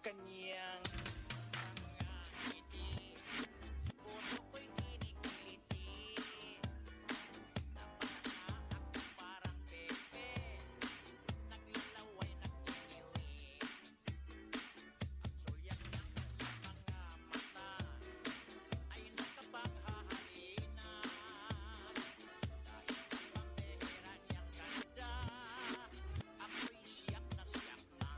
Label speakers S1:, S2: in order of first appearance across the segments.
S1: kanyang mga ngiti. Puso ko'y kinikiliti. Napangaka ako parang pepe. Naglalaway, nagkiniwi. Ang sulyak ng kanyang mga mata ay nakapaghahalina. Dahil sa pambihira niyang ganda, ako'y siyak na siyak na.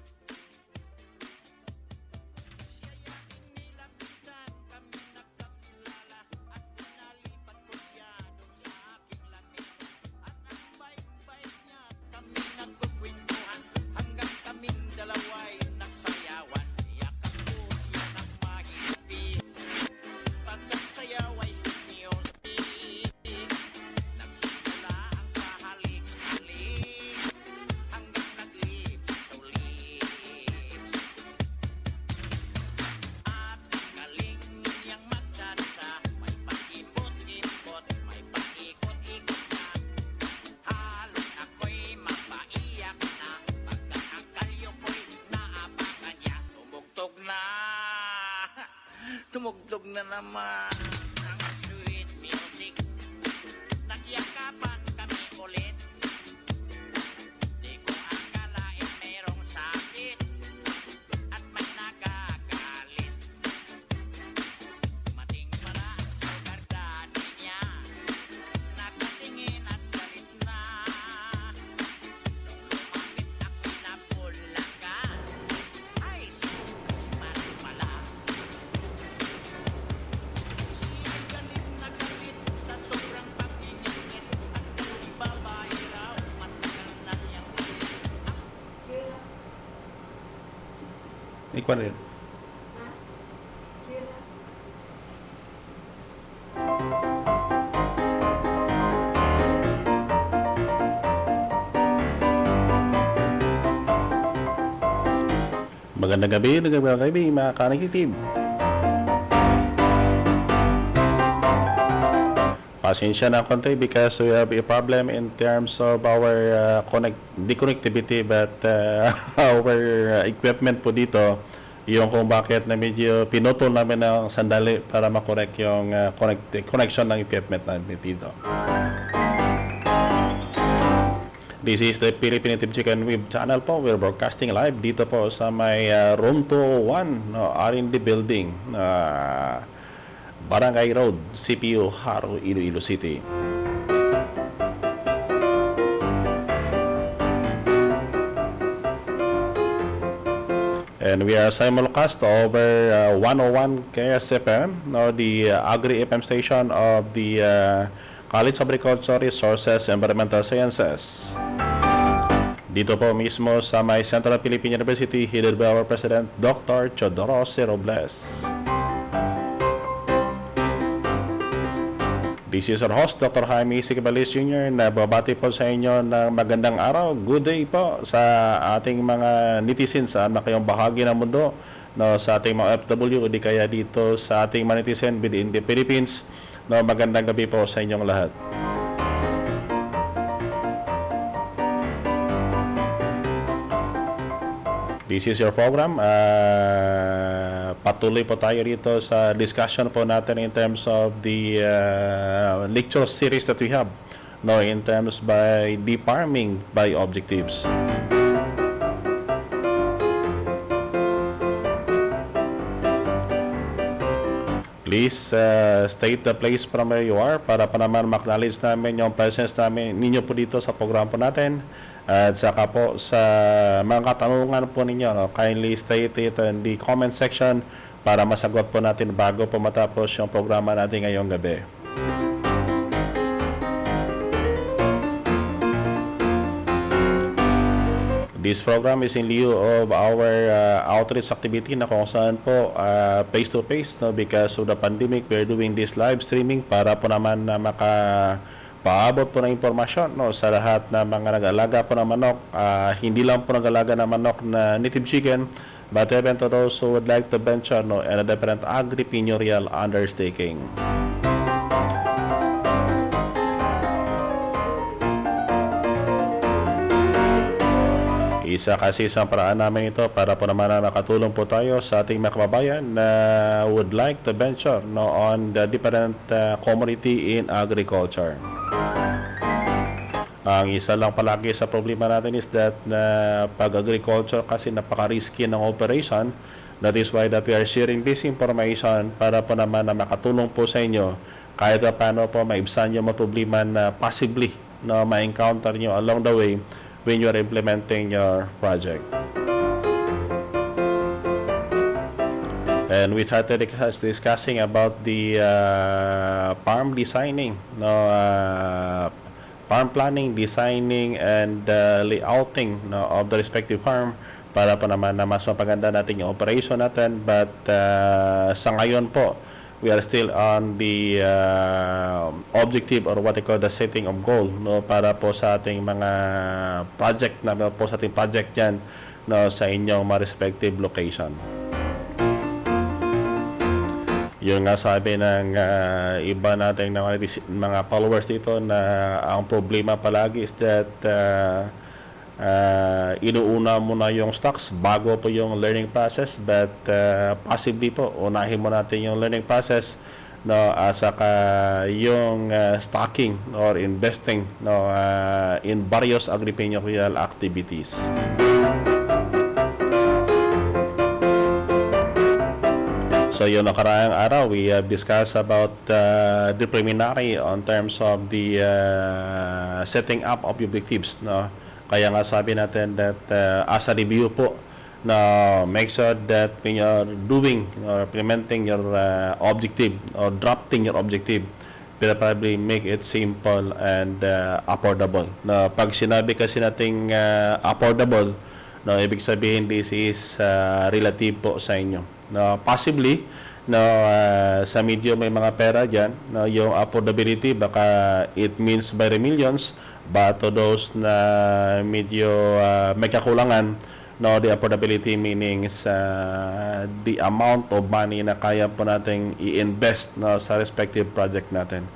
S1: Siya'y aking nilapitan, kami nagkakilala, at pinalipat ko siya dun sa aking lamesa. At ang bait-bait niya, kami nagkukwentuhan, hanggang kaming dalawa'y nagsayawan. Yakap ko siya ng mahigpit, pagkat sayaw ay music. Nagsimula ang kahalik-halik, hanggang nag-lips to lips. At ang galing niyang magdansa, may pag-ipot-ipot, may paikot-ikot na. Halos ako'y mapaiyak na, pagkat ang kalyo ko'y naapakan niya. Tumugtog na, tumugtog na naman ang sweet music. Nagyakapan kami ulit. Di ko akalain merong sakit at may nagagalit. Dumating pala ang sugar daddy niya, nakatingin at galit na. Nung lumapit ako'y nabulaga, ay sugas man pala. Siya'y galit na galit sa sobrang pag-init, at ako'y babae raw, matagal na niyang ulit.
S2: Ikuan rin. Magandang gabi, mga kanikitim. Pasensya na konti because we have a problem in terms of our the connectivity, but our equipment po dito, yung kung bakit na medyo pinutol namin ng sandali para makorek yung connection ng equipment namin dito. This is the Philippine Native Chicken Web channel po. We're broadcasting live dito po sa may room 201, R&D building, Barangay Road, CPU, Haro, Iloilo City. And we are simulcast over 101 KSFM, the Agri-FM station of the College of Agriculture Resources and Environmental Sciences. Dito po mismo sa may Central Philippine University, headed by our President, Dr. Chodoro C. Robles. This is our host, Dr. Jaime C. Cabales Jr. na babati po sa inyo ng magandang araw. Good day po sa ating mga netizens na kayong bahagi ng mundo, no, sa ating mga FW, di kaya dito sa ating mga netizen within the Philippines. No, magandang gabi po sa inyong lahat. This is your program. Patuloy po tayo dito sa discussion po natin in terms of the lecture series that we have, no, in terms by the farming by objectives. Please state the place from where you are para pa naman ma-acknowledge namin yung presence namin ninyo po dito sa program po natin. At saka po sa mga katanungan po ninyo, no, kindly state it in the comment section para masagot po natin bago po matapos yung programa natin ngayong gabi. This program is in lieu of our outreach activity na kung saan po face-to-face, no, because of the pandemic, we're doing this live streaming para po naman na paabot po ng impormasyon, no, sa lahat ng mga nag-alaga po ng manok, hindi lang po nag-alaga ng manok na native chicken, but even to those who would like to venture, no, in a different agripreneur undertaking. Isa kasi sa paraan namin ito para po naman na nakatulong po tayo sa ating mga kababayan na would like to venture on the different commodity in agriculture. Ang isa lang palagi sa problema natin is that pag-agriculture kasi napaka-risky ng operation. That is why that we are sharing this information para po naman na makatulong po sa inyo kahit paano po maibsan yung mga problema na possibly na ma-encounter nyo along the way when you are implementing your project. And we started discussing about the farm designing, farm planning, designing, and layouting of the respective farm para po naman na mas mapaganda natin yung operation natin. But sa ngayon po, we are still on the objective or what I call the setting of goal para po sa ating mga project na po sa ating project yan sa inyong mga respective location. Yun nga sabi ng iba nating mga followers dito na ang problema palagi is that inuuna mo na yung stocks bago po yung learning process, but possibly po unahin mo natin yung learning process saka yung stocking or investing in various agriprenurial activities. So yung nakaraang araw, we have discussed about the preliminary on terms of the setting up of objectives. Kaya nga sabi natin that as a review po, make sure that when you're doing or implementing your objective or drafting your objective, probably make it simple and affordable. Pag sinabi kasi nating affordable, ibig sabihin this is relative po sa inyo. Possibly sa medyo may mga pera dyan, yung affordability baka it means by the millions, but to those na medyo may kakulangan, the affordability meanings the amount of money na kaya po nating i-invest sa respective project natin.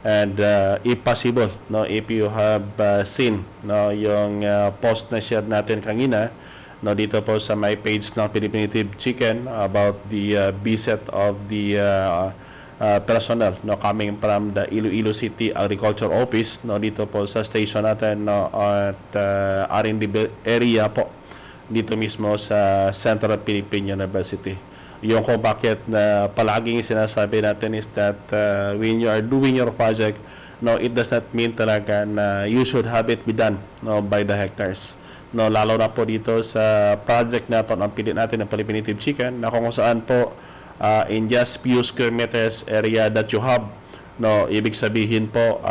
S2: And if possible, if you have seen yung post na share natin kanina dito po sa my page ng Philippine Native Chicken about the visit of the personnel coming from the Iloilo City Agriculture Office dito po sa station natin at R&D area po dito mismo sa Central Philippine University. Yung kung bakit na palaging sinasabi natin is that when you are doing your project, it does not mean talaga na you should have it be done by the hectares. Lalo na po dito sa project na po ang pilit natin ng Philippine Native Chicken na kung saan po in just few square meters area that you have, ibig sabihin po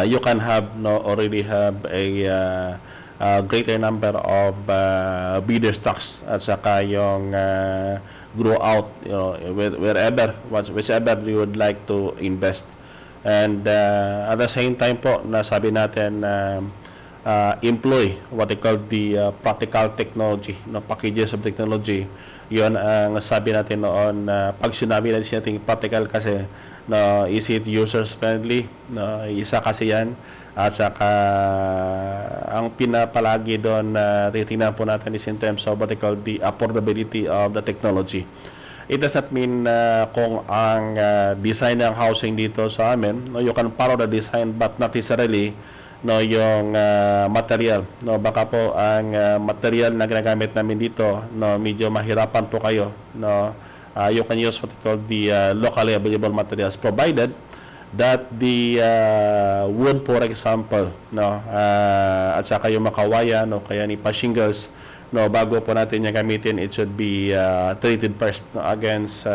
S2: you can have already have a greater number of breeder stocks at saka yung grow out whichever you would like to invest. And at the same time po nasabi natin employ what they call the practical technology, packages of technology. Yun ang sabi natin noon pag sinabi natin practical kasi is it users friendly, isa kasi yan. At saka ang pinapalagi doon na titingnan po natin is in terms of what they call the affordability of the technology. It does not mean kung ang design ng housing dito sa amin, you can follow the design but not necessarily yung material. Baka po ang material na ginagamit namin dito, medyo mahirapan po kayo. You can use what they call the locally available materials provided that the wood, for example, at saka yung makawayan o kaya ni pa-shingles, bago po natin yung gamitin, it should be treated first against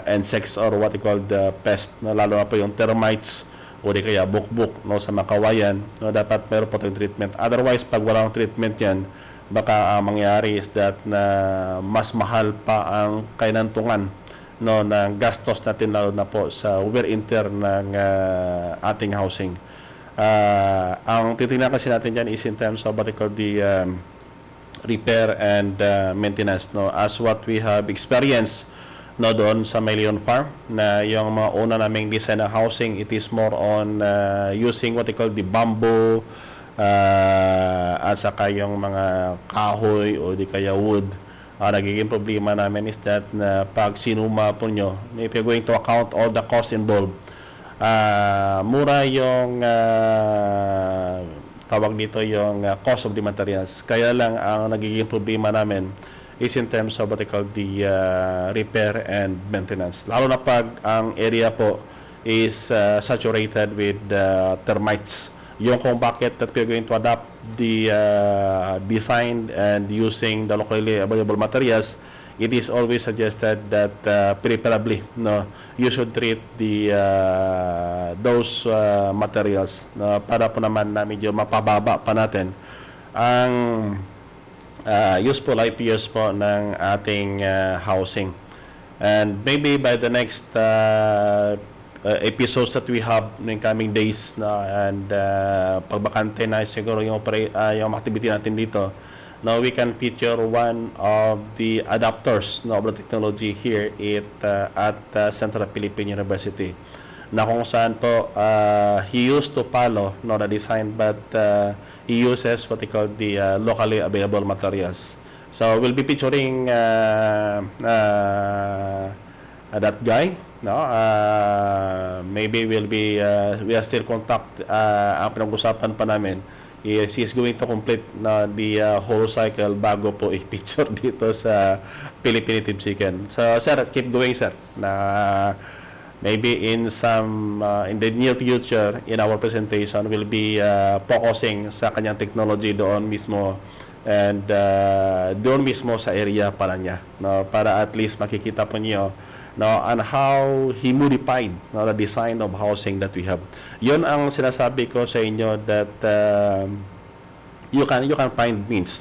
S2: insects or what we call the pest, lalo na po yung termites o di kaya bukbuk sa makawayan, dapat meron po tayong treatment. Otherwise, pag walang treatment yan, baka mangyari is that na mas mahal pa ang kainantungan ng gastos natin lalo na po sa wear and tear ng ating housing. Ang titingnan kasi natin dyan is in terms of what we call the repair and maintenance, as what we have experienced doon sa Million Farm, na yung mga una naming design na housing, it is more on using what we call the bamboo at saka yung mga kahoy o di kaya wood. Nagiging problema namin is that na pag sinuma po nyo, if you're going to account all the costs involved, mura yung tawag dito yung cost of the materials. Kaya lang ang nagiging problema namin is in terms of what they call the repair and maintenance. Lalo na pag ang area po is saturated with termites. Yung kung bakit that we're going to adapt the design and using the locally available materials, it is always suggested that preferably you should treat the those materials para po naman na medyo mapababa pa natin ang useful life years po ng ating housing. And maybe by the next episodes that we have in coming days and pagbakante na siguro yung activity natin dito, now we can feature one of the adapters of the technology here at Central Philippine University, na kung saan po he used to follow the design, but he uses what they call the locally available materials. So we'll be featuring that guy. Maybe we are still contact. Ang pinag-usapan pa namin is he's going to complete the whole cycle bago po i-picture dito sa Philippine Tipsican. So sir, keep going sir. Maybe in the near future in our presentation we'll be focusing sa kanyang technology doon mismo, and doon mismo sa area pala niya, para at least makikita po niyo on how he modified the design of housing that we have. Yun ang sinasabi ko sa inyo, that you can find means.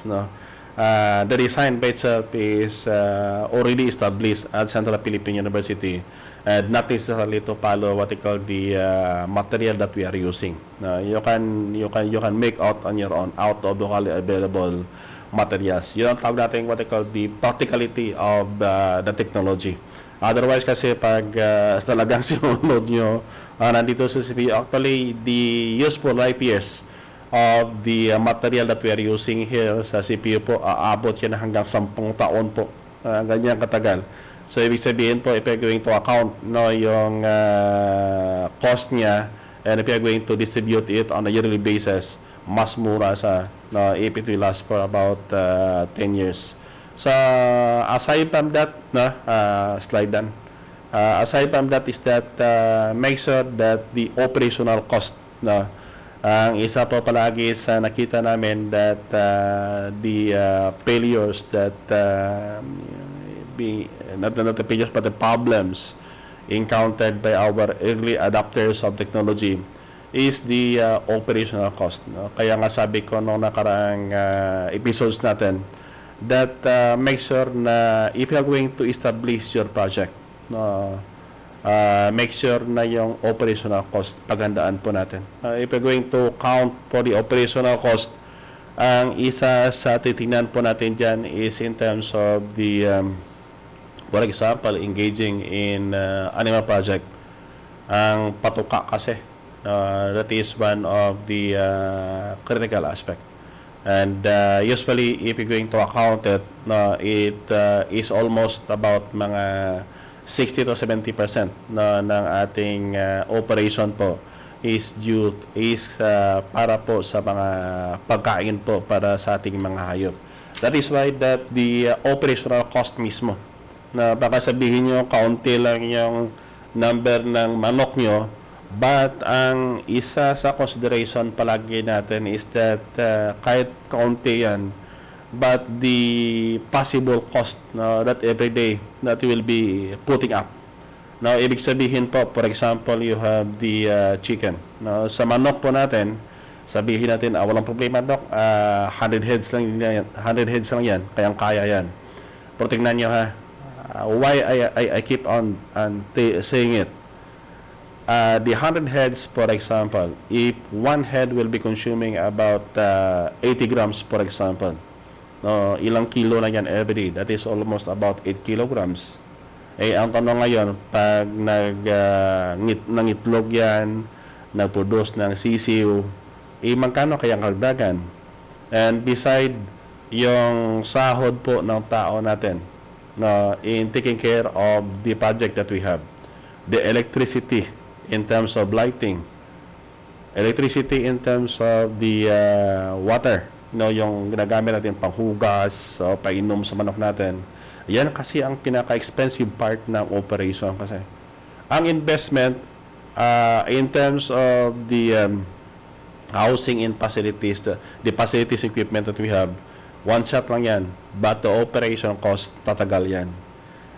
S2: The design by itself is already established at Central Philippine University, and not necessarily to follow what they call the material that we are using. You can make out on your own out of locally available materials. Yun ang tawag natin what they call the practicality of the technology. Otherwise kasi pag talagang sinunod nyo nandito sa CPU, actually the useful life years of the material that we are using here sa CPU po, aabot yan hanggang 10 taon po, ganyan katagal. So ibig sabihin po, if you're going to account yung cost niya, and if you're going to distribute it on a yearly basis, mas mura sa if it will last for about 10 years. So aside from that, slide down. Aside from that is that make sure that the operational cost, ang isa po palagi sa nakita namin, that the failures that not the failures but the problems encountered by our early adopters of technology is the operational cost. Kaya nga sabi ko noong nakaraang episodes natin, that make sure na if you are going to establish your project, make sure na yung operational cost paghandaan po natin. If you're going to count for the operational cost, ang isa sa titingnan po natin dyan is in terms of the for example, engaging in animal project. Ang patuka kasi, that is one of the critical aspect. And usually, if you're going to account it, it is almost about mga 60 to 70% ng ating operation po is para po sa mga pagkain po para sa ating mga hayop. That is why that the operational cost mismo, na baka sabihin nyo kaunti lang yung number ng manok nyo, but ang isa sa consideration palagi natin is that kahit kaunti yan, but the possible cost that every day that you will be putting up. Now, ibig sabihin po, for example, you have the chicken. Now, sa manok po natin, sabihin natin, walang problema, Doc, 100 heads lang yan, 100 heads lang yan, kayang kaya yan. Pero tingnan nyo ha, why I keep on saying it. The 100 heads, for example, if one head will be consuming about 80 grams, for example, ilang kilo na yan every day, that is almost about 8 kilograms. Ang tanong ngayon, pag nangitlog yan, nagproduce ng sisiw, magkano kaya ang karagdagan? And beside yung sahod po ng tao natin, no, in taking care of the project that we have, the electricity in terms of lighting, electricity in terms of the water, no, yung ginagamit natin panghugas o painom sa manok natin. Yan kasi ang pinaka-expensive part ng operation kasi. Ang investment in terms of the housing and facilities, the facilities equipment that we have, one shot lang yan. But the operation cost, tatagal yan.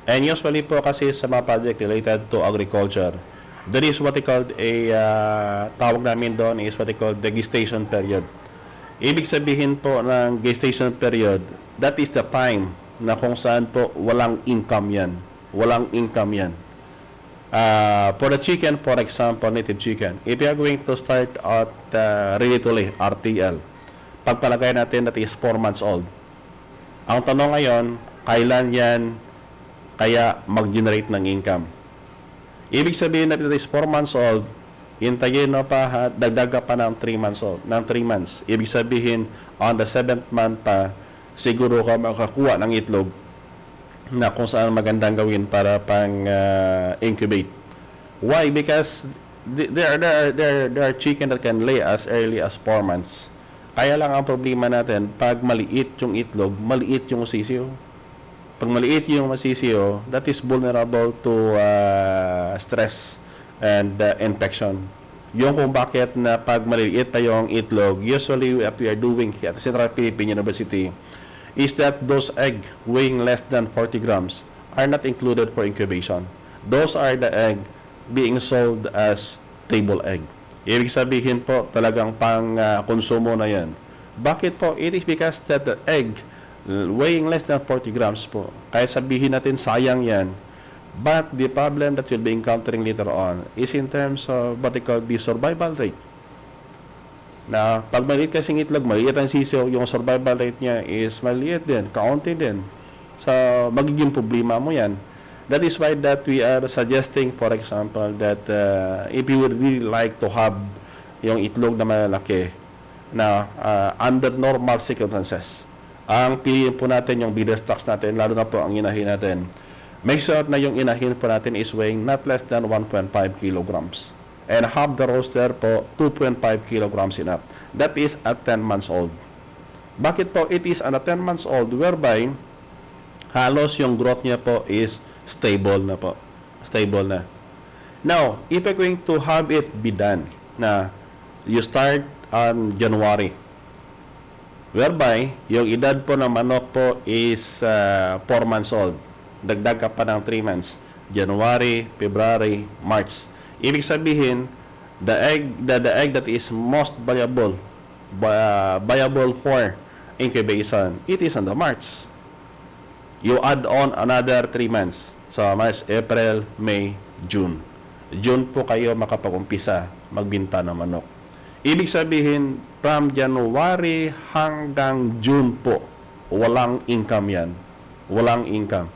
S2: And usually po kasi sa mga project related to agriculture, there is what they called tawag namin doon is what they called the gestation period. Ibig sabihin po ng gestation period, that is the time na kung saan po walang income yan. Walang income yan. For the chicken, for example, native chicken, if you are going to start at ready-to-lay, RTL, pagpalagay natin that is 4 months old. Ang tanong ngayon, kailan yan kaya mag-generate ng income? Ibig sabihin natin that is 4 months old, hintayin mo pa, dagdaga pa ng 3 months old, ng 3 months. Ibig sabihin, on the 7th month pa, siguro ka makakuha ng itlog na kung saan magandang gawin para pang incubate. Why? Because there are chicken that can lay as early as 4 months. Kaya lang ang problema natin, pag maliit yung itlog, maliit yung sisiyo. Pag maliit yung sisiyo, that is vulnerable to stress and infection. Yung kung bakit na pag maliit tayong itlog, usually what we are doing here at Central Philippine University is that those egg weighing less than 40 grams are not included for incubation. Those are the egg being sold as table egg. Ibig sabihin po, talagang pang konsumo na yan. Bakit po? It is because that the egg weighing less than 40 grams po. Kaya sabihin natin, sayang yan. But the problem that you'll be encountering later on is in terms of what they call the survival rate. Na pag maliit kasing itlog, maliit ang sisiyo, yung survival rate niya is maliit din, kaunti din. So, magiging problema mo yan. That is why that we are suggesting, for example, that if you would really like to have yung itlog na malaki na under normal circumstances, ang piliin po natin yung breeder stocks natin, lalo na po ang inahin natin. Make sure na yung inahin po natin is weighing not less than 1.5 kilograms. And half the roaster po, 2.5 kilograms enough. That is at 10 months old. Bakit po? It is at 10 months old whereby halos yung growth niya po is stable na po. Stable na. Now, if you're going to have it be done na you start on January, whereby yung edad po ng manok po is 4 months old. Dagdag ka pa ng 3 months. January, February, March. Ibig sabihin, the egg that is most viable for incubation, it is on the March. You add on another 3 months. So, March, April, May, June. June po kayo makapag-umpisa magbinta ng manok. Ibig sabihin, from January hanggang June po, walang income yan. Walang income.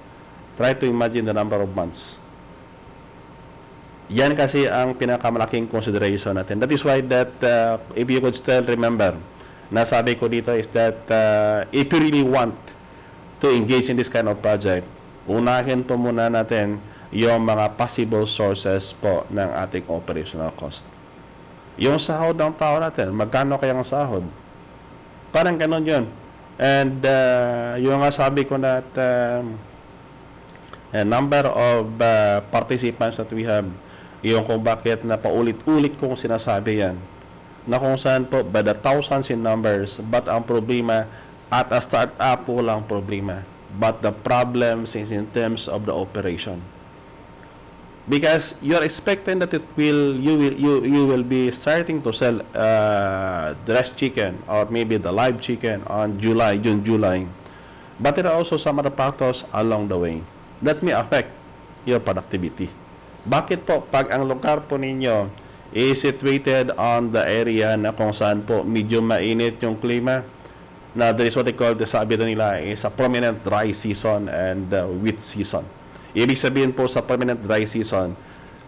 S2: Try to imagine the number of months. Yan kasi ang pinakamalaking consideration natin. That is why that if you could still remember, nasabi ko dito is that if you really want to engage in this kind of project, unahin po muna natin yung mga possible sources po ng ating operational cost. Yung sahod ng tao natin, magkano kaya ang sahod? Parang ganun yun. And yung nga sabi ko na a number of participants that we have, yung kung bakit na paulit-ulit kong sinasabi yan, na kung saan po by the thousands in numbers, but ang problema at a start-up po lang problema, but the problems is in terms of the operation. Because you're expecting that you will be starting to sell dressed chicken or maybe the live chicken on June, July. But there are also some other factors along the way that may affect your productivity. Bakit po? Pag ang lugar po ninyo is situated on the area na kung saan po medyo mainit yung klima, na there is what they call, sabi nila, is a prominent dry season and wet season. Ibig sabihin po sa permanent dry season,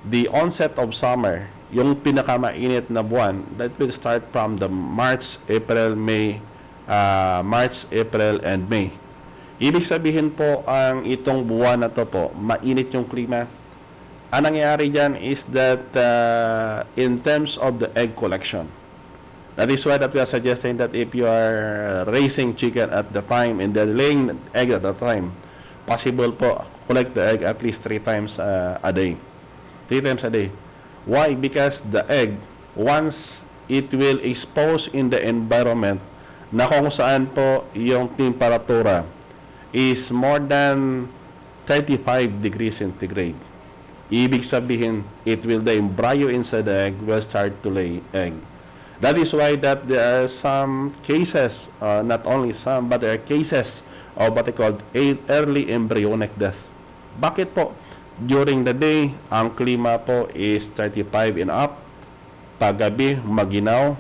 S2: the onset of summer yung pinakamainit na buwan, that will start from the March, April, and May. Ibig sabihin po, ang itong buwan na to po, mainit yung klima. Ang nangyayari dyan is that in terms of the egg collection, that is why that we are suggesting that if you are raising chicken at the time and then laying egg at the time, possible po collect the egg at least 3 times a day. 3 times a day. Why? Because the egg, once it will expose in the environment na kung saan po yung temperatura is more than 35 degrees centigrade. Ibig sabihin, the embryo inside the egg will start to lay egg. That is why that there are some cases, not only some, but there are cases of what they call early embryonic death. Bakit po? During the day, ang klima po is 35 and up. Paggabi, maginaw.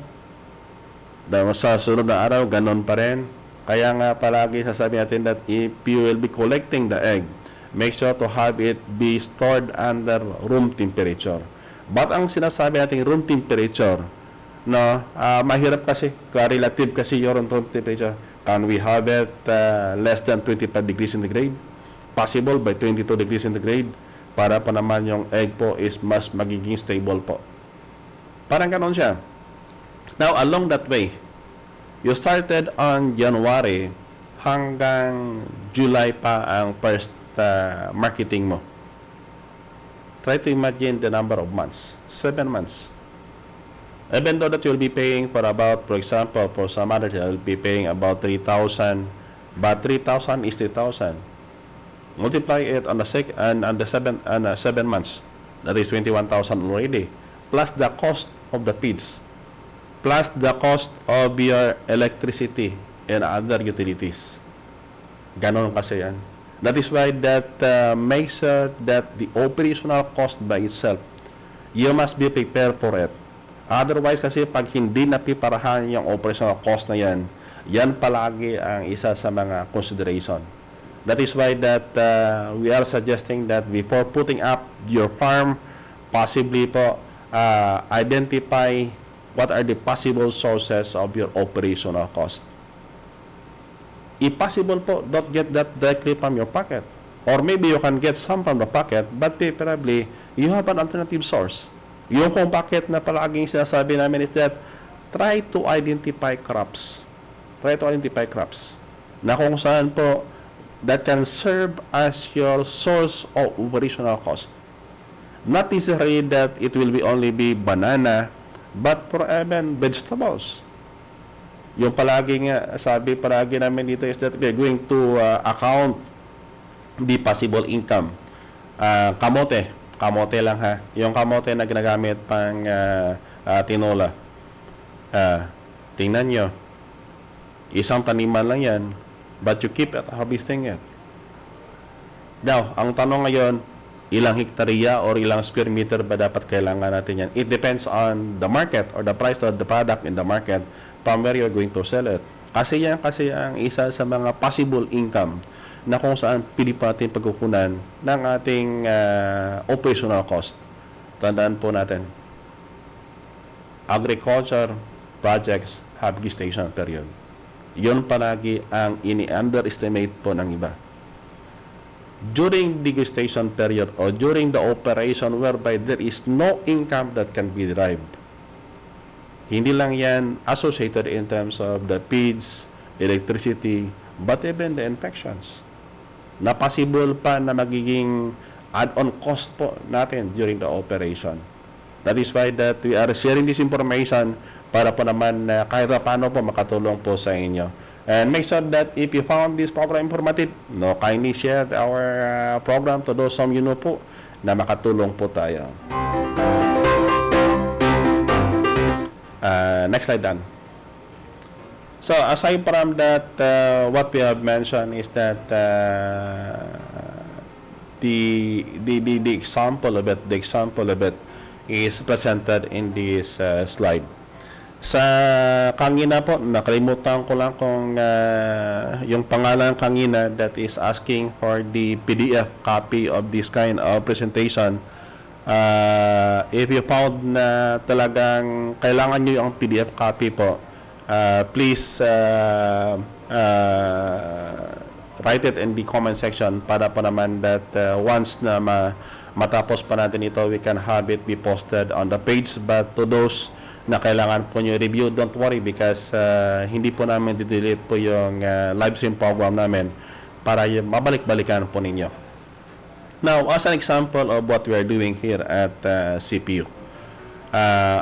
S2: Sa sunod na araw, ganon pa rin. Kaya nga palagi sasabi natin that if you will be collecting the egg, make sure to have it be stored under room temperature. But ang sinasabi natin room temperature, no, mahirap kasi, relative kasi yung room temperature. Can we have it less than 25 degrees centigrade? Possible by 22 degrees centigrade para pa naman yung egg po is mas magiging stable po. Parang ganon siya. Now, along that way, you started on January hanggang July pa ang first marketing mo. Try to imagine the number of months. 7 months. Even though that you'll be paying for about, for example, for some others, you'll be paying about 3,000, but 3,000 is 3,000. Multiply it on the 7 months. That is 21,000 already. Plus the cost of the feeds. Plus the cost of your electricity and other utilities. Ganon kasi yan. That is why that makes sure that the operational cost by itself, you must be prepared for it. Otherwise kasi pag hindi napiparahan yung operational cost na yan, yan palagi ang isa sa mga consideration. That is why that we are suggesting that before putting up your farm, possibly po identify what are the possible sources of your operational cost. If possible po, don't get that directly from your pocket. Or maybe you can get some from the pocket, but preferably, you have an alternative source. Yung kung bakit na palaging sinasabi namin is that try to identify crops. Try to identify crops na kung saan po that can serve as your source of operational cost. Not necessarily that it will be only be banana, but for even vegetables. Yung palagi nga, sabi palagi namin dito is that we're going to account the possible income. Kamote lang ha. Yung kamote na ginagamit pang tinola. Tingnan nyo. Isang taniman lang yan, but you keep it harvesting it. Now, ang tanong ngayon, ilang hektarya or ilang square meter ba dapat kailangan natin yan? It depends on the market or the price of the product in the market from where you're going to sell it. Kasi yan kasi ang isa sa mga possible income na kung saan pili pa natin pagkukunan ng ating operational cost. Tandaan po natin, agriculture projects have gestation period. Yun palagi ang ini-underestimate po ng iba. During the gestation period or during the operation whereby there is no income that can be derived, hindi lang yan associated in terms of the feeds, electricity, but even the infections na possible pa na magiging add-on cost po natin during the operation. That is why that we are sharing this information para po naman kahit paano po makatulong po sa inyo. And make sure that if you found this program informative, kindly share our program to those some you know po na makatulong po tayo. Next slide, Dan. So aside from that, what we have mentioned is that the example of it is presented in this slide. Sa kangina po, nakalimutan ko lang kung yung pangalan kangina that is asking for the PDF copy of this kind of presentation. If you found na talagang kailangan nyo yung PDF copy po, please write it in the comment section para po naman that once na matapos pa natin ito, we can have it be posted on the page. But to those na kailangan po nyo review, don't worry because hindi po namin didelete po yung live stream program namin para mabalik-balikan po ninyo. Now, as an example of what we are doing here at CPU,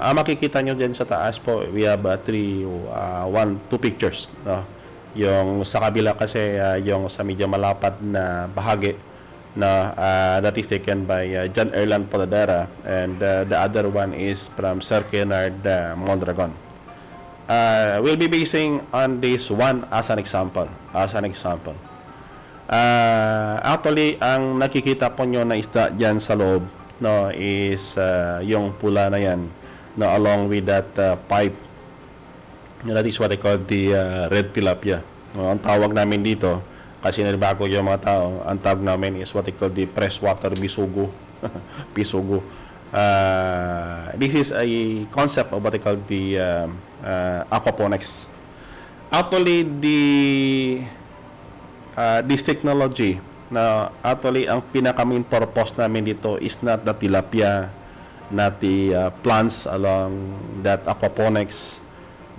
S2: ang makikita nyo dyan sa taas po, we have two pictures. No? Yung sa kabila kasi, yung sa medyo malapad na bahagi, no, that is taken by John Erland Podadera, and the other one is from Sir Kennard Mondragon. We'll be basing on this one as an example. Actually, ang nakikita po nyo na isda dyan sa loob, no, is yung pula na yan, no, along with that pipe. That is what I call the red tilapia. No, ang tawag namin dito, kasi naribago yung mga tao, ang tawag namin is what I call the freshwater bisugo. Bisugo. This is a concept of what I call the aquaponics. Actually, this technology na actually ang pinaka-main purpose namin dito is not the tilapia, not the plants along that aquaponics,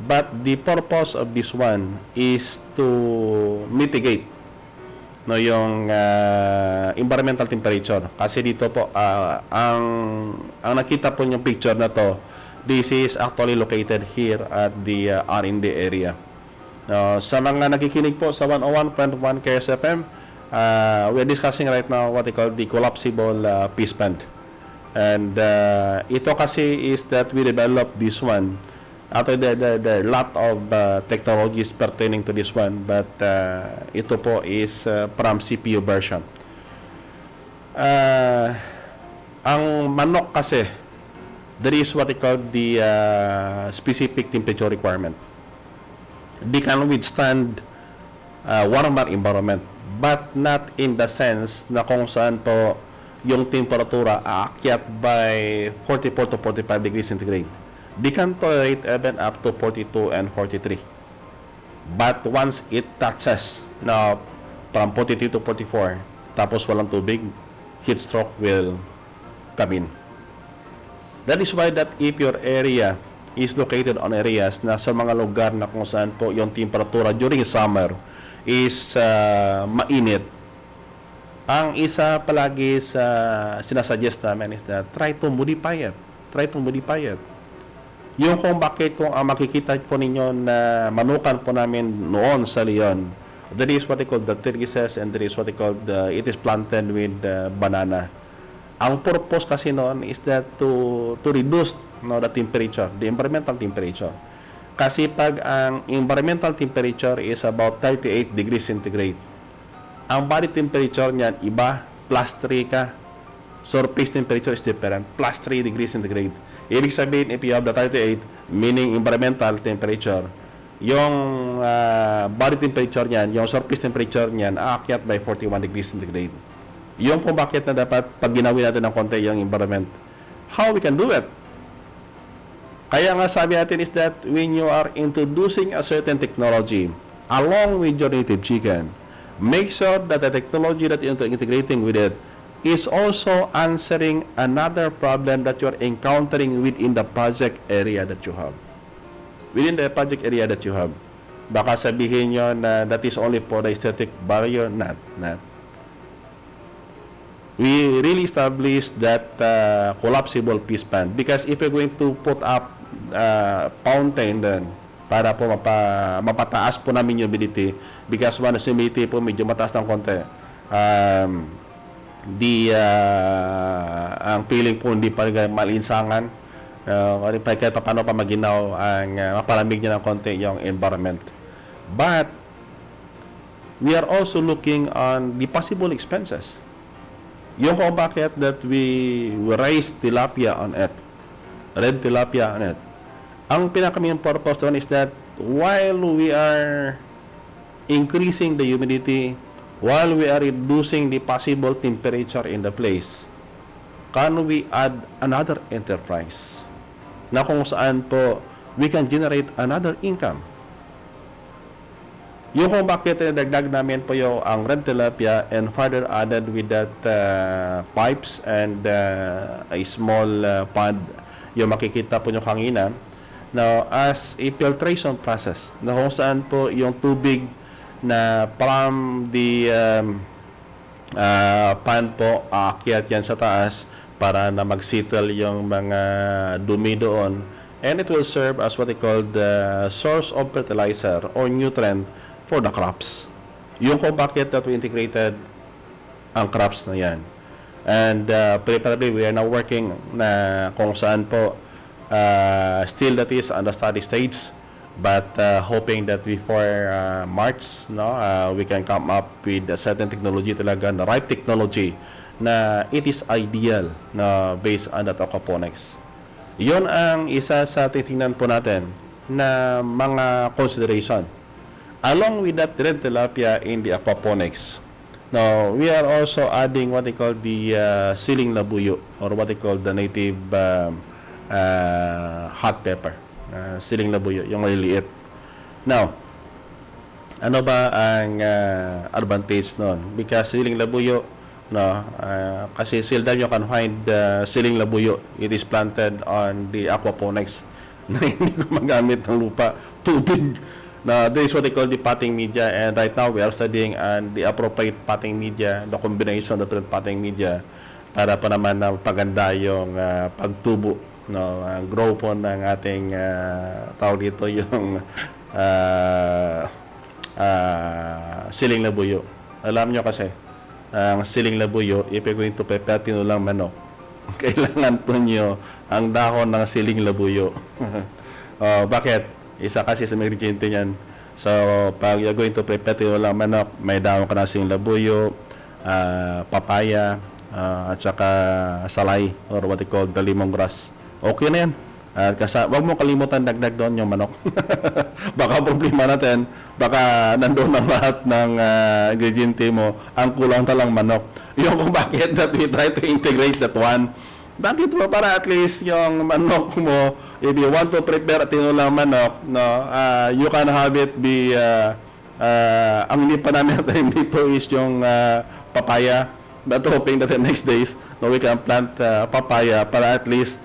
S2: but the purpose of this one is to mitigate yung environmental temperature. Kasi dito po ang nakita po yung picture na to, this is actually located here at the R&D area. Sa mga nakikinig po sa 101.1 KSFM, we are discussing right now what we call the collapsible piece plant. And ito kasi is that we developed this one. Actually, there are a lot of technologies pertaining to this one, but ito po is from CPU version. Ang manok kasi, there is what we call the specific temperature requirement. They can withstand warmer environment, but not in the sense na kung saan po yung temperatura aakyat by 44 to 45 degrees centigrade. They can tolerate even up to 42 and 43. But once it touches now from 42 to 44, tapos walang tubig, heat stroke will come in. That is why that if your area is located on areas na sa mga lugar na kung saan po yung temperatura during summer is mainit, ang isa palagi sa sinasuggest namin is that try to modify it. Yung kung bakit kung ang makikita po ninyo na manukan po namin noon sa Leon, there is what they call the tergices and there is what they call it is planted with banana. Ang purpose kasi noon is that to reduce the temperature, the environmental temperature. Kasi pag ang environmental temperature is about 38 degrees centigrade, ang body temperature niyan iba, plus 3 ka. Surface temperature is different, plus 3 degrees centigrade. Ibig sabihin, if you have the 38, meaning environmental temperature, yung body temperature niyan, yung surface temperature niyan, aakyat by 41 degrees centigrade. Yung kung bakit na dapat pag ginawin natin ng konti yung environment. How we can do it? Kaya nga sabi natin is that when you are introducing a certain technology along with your native chicken, make sure that the technology that you're integrating with it is also answering another problem that you are encountering within the project area that you have. Within the project area that you have. Baka sabihin nyo na that is only for the aesthetic barrier. Not. We really established that collapsible piece pan because if you're going to put up fountain then para po mapataas po namin yung humidity because once humidity po medyo mataas ng konti, ang feeling po hindi pa malinsangan, kahit paano pa maginaw ang mapalamig niya ng konti yung environment. But we are also looking on the possible expenses. Yung kung bakit that we raise tilapia on it, red tilapia on it. Ang pinakaming purpose doon is that while we are increasing the humidity, while we are reducing the possible temperature in the place, can we add another enterprise na kung saan po we can generate another income. Yung kung bakit dagdag namin po yung ang red tilapia and further added with that pipes and a small pond yung makikita po nyo kanina. Now, as a filtration process na kung saan po yung tubig na from the pond po aakyat yan sa taas para na mag-settle yung mga dumi doon, and it will serve as what they call the source of fertilizer or nutrient for the crops. Yung kung bakit that we integrated ang crops na yan. And preferably, we are now working na kung saan po still that is on the study stage, but hoping that before March, no, we can come up with a certain technology talaga, the right technology na it is ideal na based on that aquaponics. Yun ang isa sa titingnan po natin na mga consideration along with that red tilapia in the aquaponics. Now, we are also adding what they call the siling labuyo, or what they call the native hot pepper. Siling labuyo, yung maliliit. Now, ano ba ang advantage nun? Because siling labuyo, no, kasi seldom you can find siling labuyo. It is planted on the aquaponics na hindi gumagamit ng lupa, tubig. Now, this is what they call the potting media, and right now we are studying the appropriate potting media, the combination of the potting media para pa naman na paganda yung pagtubo, no, grow po ng ating tawag dito yung siling labuyo. Alam nyo kasi, ang siling labuyo, if you're going to prepare tinulang manok, kailangan po nyo ang dahon ng siling labuyo. Bakit? Isa kasi sa mga ingrediente niyan. So, pag you're going to prepare tinulang manok, may dahon ka ng siling labuyo, papaya, at saka salay, or what they call the lemongrass. Okay na yan. Huwag mo kalimutan dagdag doon yung manok. Baka problema natin, baka nandoon ang lahat ng ingrediente mo, ang kulang talang manok. Yung kung bakit that we try to integrate that one, bakit mo para at least yung manok mo, if you want to prepare tinulang manok, no, you can have it be ang hindi pa namin time dito is yung papaya, but hoping that the next days, no, we can plant papaya para at least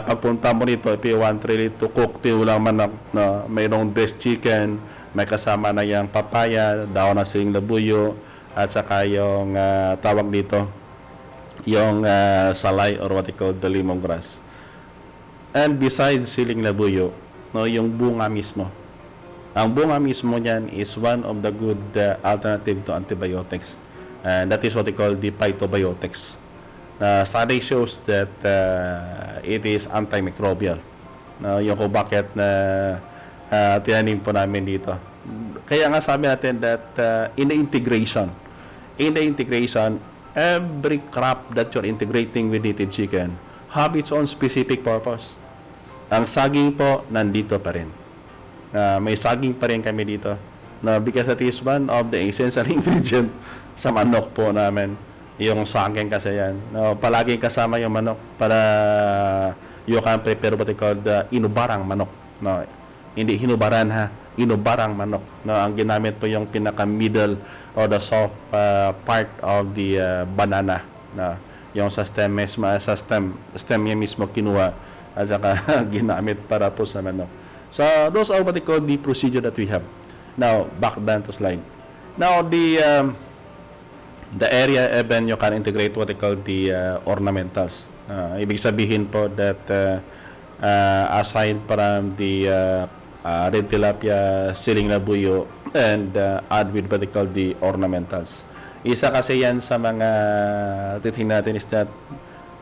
S2: pagpunta mo nito, if you want really to cook tinulang manok, no, mayroong dressed chicken, may kasama na yung papaya, daon na siling labuyo, at saka yung tawag dito, yung salay, or what they call the lemongrass. And besides siling labuyo, no, yung bunga mismo. Ang bunga mismo niyan is one of the good alternative to antibiotics. And that is what they call the phytobiotics. Study shows that it is antimicrobial. Yung kung bakit na tinanim po namin dito. Kaya nga sabi natin that in the integration, every crop that you're integrating with native chicken have its own specific purpose. Ang saging po, nandito pa rin. May saging pa rin kami dito. Because that is one of the essential ingredient sa manok po namin. Yung saging kasi yan. Palaging kasama yung manok para you can prepare what they call the inubarang manok. Hindi hinubaran ha. Inubarang manok. Ang ginamit po yung pinaka-middle or the soft part of the banana. Yung sa stem niya mismo kinuha at saka ginamit para po sa manok. So, those are what they call the procedure that we have. Now, back down to slide. Now, the area even you can integrate what they call the ornamentals. Ibig sabihin po that aside from the red tilapia, siling labuyo, and add with what they call the ornamentals. Isa kasi yan sa mga titingnan natin is that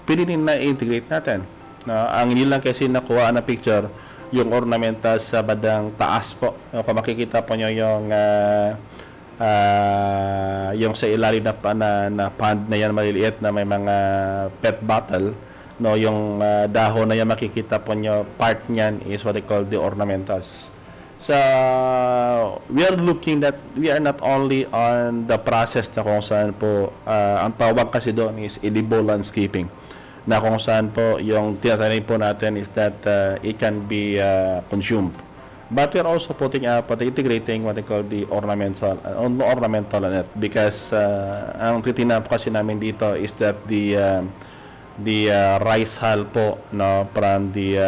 S2: pwede din na-integrate natin. Ang hindi lang kasi nakuha na picture, yung ornamentals sa badang taas po. Kung makikita po nyo yung sa ilalim na pond na yan maliliit na may mga pet bottle, no, yung dahon na yan makikita po nyo, part niyan is what they call the ornamentals. So, we are looking that we are not only on the process na kung saan po, ang tawag kasi doon is edible landscaping. na kung saan po yung tinatanim po natin is that it can be consumed. But we're also putting up, integrating what they call the ornamental on it, because ang titingnan po kasi namin dito is that the rice hull po, no, from the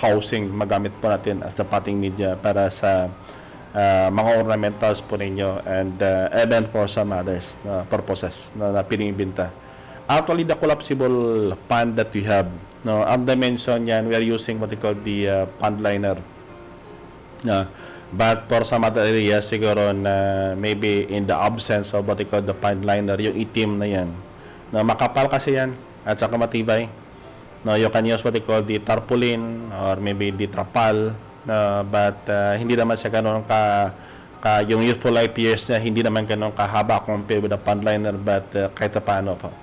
S2: housing magamit po natin as the potting media para sa mga ornamentals po ninyo, and even for some others purposes na pinibinta. Actually, the collapsible pond that we have, no, ang dimension yan, we are using what they call the pond liner. But for some other areas, siguro na maybe in the absence of what they call the pond liner, yung itim na yan, na makapal kasi yan at saka matibay. No, you can use what they call the tarpaulin or maybe the trapal, but hindi naman siya ganoon yung useful life years niya, hindi naman ganoon kahaba compared with the pond liner, but kahit paano po.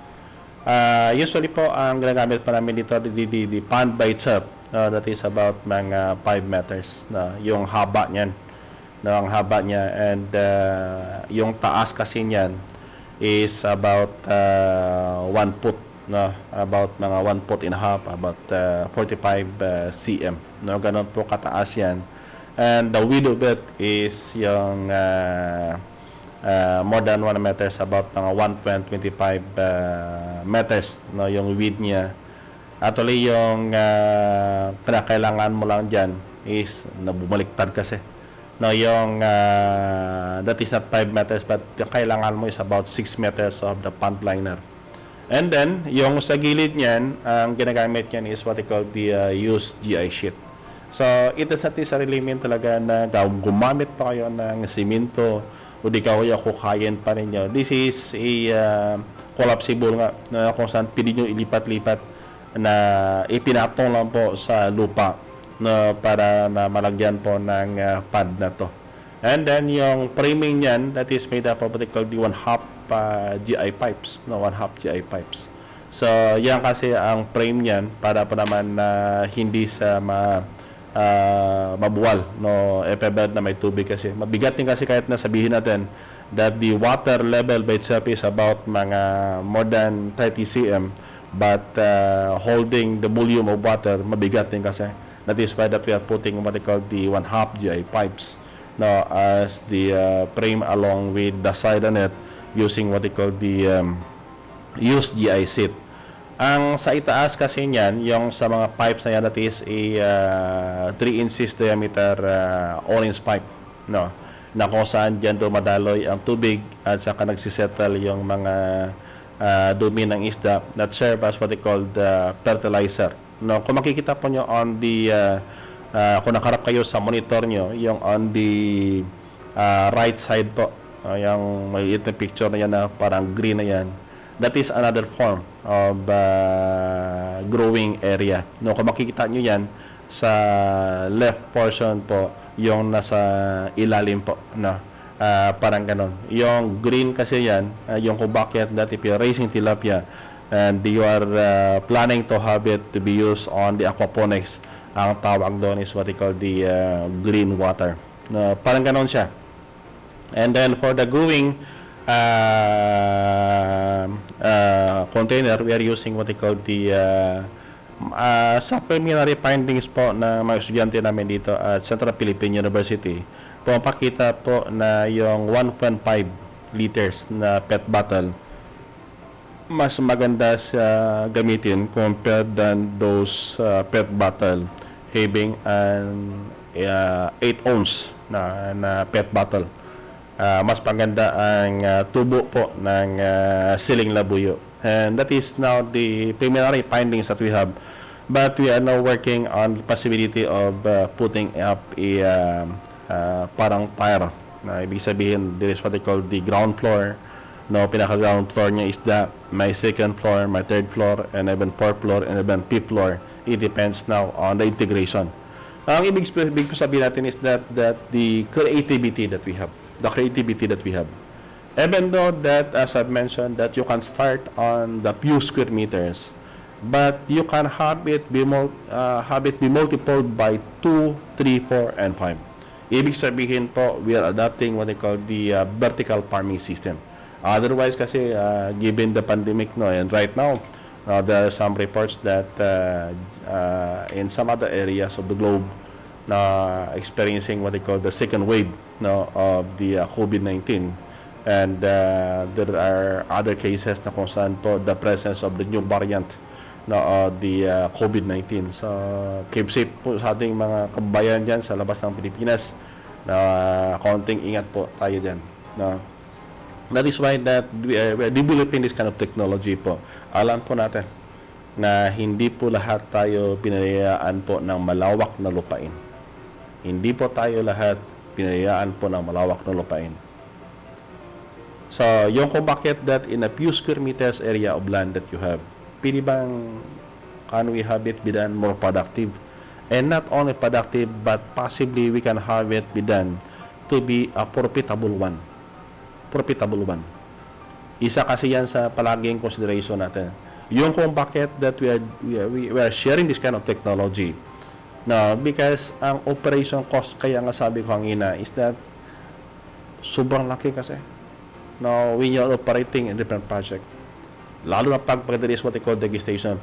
S2: Usually po, ang ginagamit pa namin dito, the pond by itself, that is about mga 5 meters na yung haba niyan, ang haba niya, and yung taas kasi niyan is about 1 foot, no, about mga 1 foot and a half, about 45 cm, no, ganun po kataas yan. And the width of it is yung more than 1 meters, about mga 1.25 meters, no, yung width niya. Actually, yung pinakailangan mo lang dyan is nabumaliktad kasi. No, yung that is not 5 meters, but yung kailangan mo is about 6 meters of the pond liner. And then, yung sa gilid niyan, ang ginagamit niyan is what they call the used GI sheet. So, it is not necessarily mean talaga na gumamit pa kayo ng simento o di kaya kukayan pa ninyo. This is a collapsible nga, na kung saan pwede nyo ilipat-lipat na ipinatong lang po sa lupa, na para na malagyan po ng pad na to. And then yung framing niyan, that is made up of what they call the 1/2 GI pipes, no, 1/2 GI pipes. So yan kasi ang frame niyan para po naman na hindi sa mabuwal, no, epebed na may tubig kasi mabigat din kasi kahit na sabihin natin that the water level by itself is about mga more than 30 cm, but holding the volume of water mabigat din kasi. That is why that we are putting what they call the 1/2 GI pipes, no, as the frame along with the side on it, using what they call the used GI sheet. Ang sa itaas kasi niyan, yung sa mga pipes na yan, that is a 3 inches diameter orange pipe, no, na kung saan dyan dumadaloy ang tubig at saka nagsisettle yung mga dumi ng isda that serve as what they call the fertilizer. No, kung makikita po nyo on the kung nakarap kayo sa monitor nyo, yung on the right side po, yung maliit na picture na yan na parang green na yan, that is another form of growing area. No, kung makikita nyo yan sa left portion po, yung nasa ilalim po, no, parang ganon. Yung green kasi yan, yung kung bakit that if you're raising tilapia and you are planning to have it to be used on the aquaponics, ang tawag doon is what they call the green water. Parang ganon siya. And then for the growing container, we are using what they call the sa preliminary findings po na mga estudyante namin dito at Central Philippine University, pumapakita po na yung 1.5 liters na PET bottle mas maganda sa gamitin compared than those PET bottle having an 8 ounce na PET bottle. Mas maganda ang tubo po ng siling labuyo. And that is now the preliminary findings that we have. But we are now working on the possibility of putting up a parang tire. Na ibig sabihin, there is what they call the ground floor. No, pinaka-ground floor niya is my second floor, my third floor, and even fourth floor, and even fifth floor. It depends now on the integration. Ang ibig sabihin natin is that the creativity that we have, even though that, as I've mentioned, that you can start on the few square meters, but you can have it be multiplied by 2, 3, 4, and 5. Ibig sabihin po, we are adopting what they call the vertical farming system. Otherwise kasi, given the pandemic, no, and right now, Now, there are some reports that in some other areas of the globe na experiencing what they call the second wave no, of the COVID-19. And there are other cases na kung saan po the presence of the new variant no, of the COVID-19. So, keep safe po sa ating mga kabayan dyan sa labas ng Pilipinas na konting ingat po tayo dyan. No? That is why that we are developing this kind of technology po. Alam po natin na hindi po lahat tayo pinayayaan po ng malawak na lupain. Hindi po tayo lahat pinayayaan po ng malawak na lupain. So, yung kung bakit that in a few square meters area of land that you have, pwede bang can we have it be done more productive? And not only productive, but possibly we can have it be done to be a profitable one. Profitable one. Isa kasi yan sa palaging consideration natin. Yung kung bakit that we are sharing this kind of technology. No, because ang operation cost, kaya nga sabi ko hangina, is that sobrang laki kasi. No, when you're operating in different project. Lalo na pag there is what they call the gestation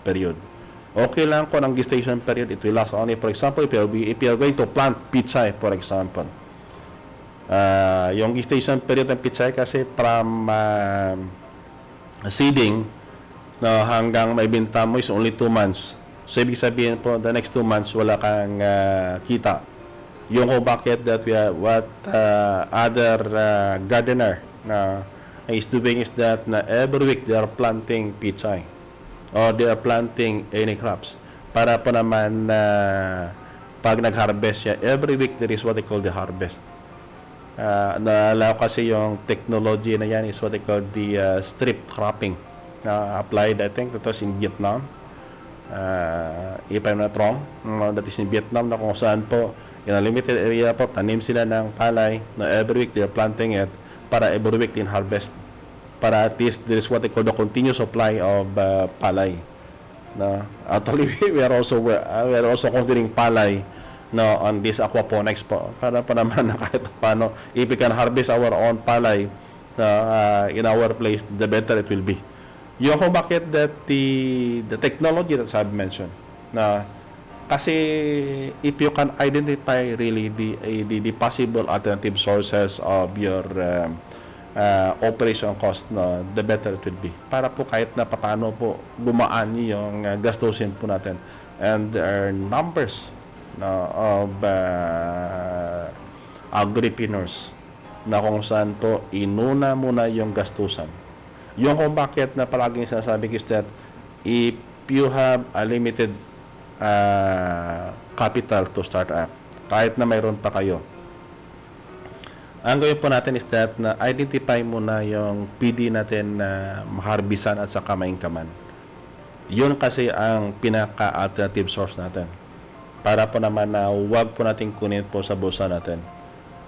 S2: period. Okay lang kung ang gestation period, it will last only, for example, if you're going to plant pizza, for example. Yung gestation period ng pizza kasi from seeding no, hanggang maibenta mo is only 2 months. So, ibig sabihin po, the next 2 months, wala kang kita. Yung kung bakit that what other gardener na is doing is that na every week they are planting pizza or they are planting any crops para po naman pag nag-harvest siya, every week there is what they call the harvest. Naalaw kasi yung technology na yan is what they call the strip cropping applied, I think that was in Vietnam, if I'm not wrong, that is in Vietnam na kung saan po in a limited area po, tanim sila ng palay na every week they're planting it para every week din harvest. Para at least there is what they call the continuous supply of palay. No? Actually, we are also considering palay no, on this aquaponics po. Para pa naman na kahit paano, if we can harvest our own palay in our place, the better it will be. Yung kung bakit that the technology that I've mentioned na kasi if you can identify really the possible alternative sources of your operation cost, no, the better it will be. Para po kahit na paano po gumaan yung gastusin po natin. And there are numbers no, of agripreneurs na kung saan po inuna muna yung gastusan. Yung kung bakit na palaging sinasabi is that if you have a limited capital to start up, kahit na mayroon pa kayo, ang gawin po natin is that na identify muna yung PD natin na maharbisan at saka maingkaman. Yun kasi ang pinaka-alternative source natin. Para po naman na huwag po natin kunin po sa bulsa natin.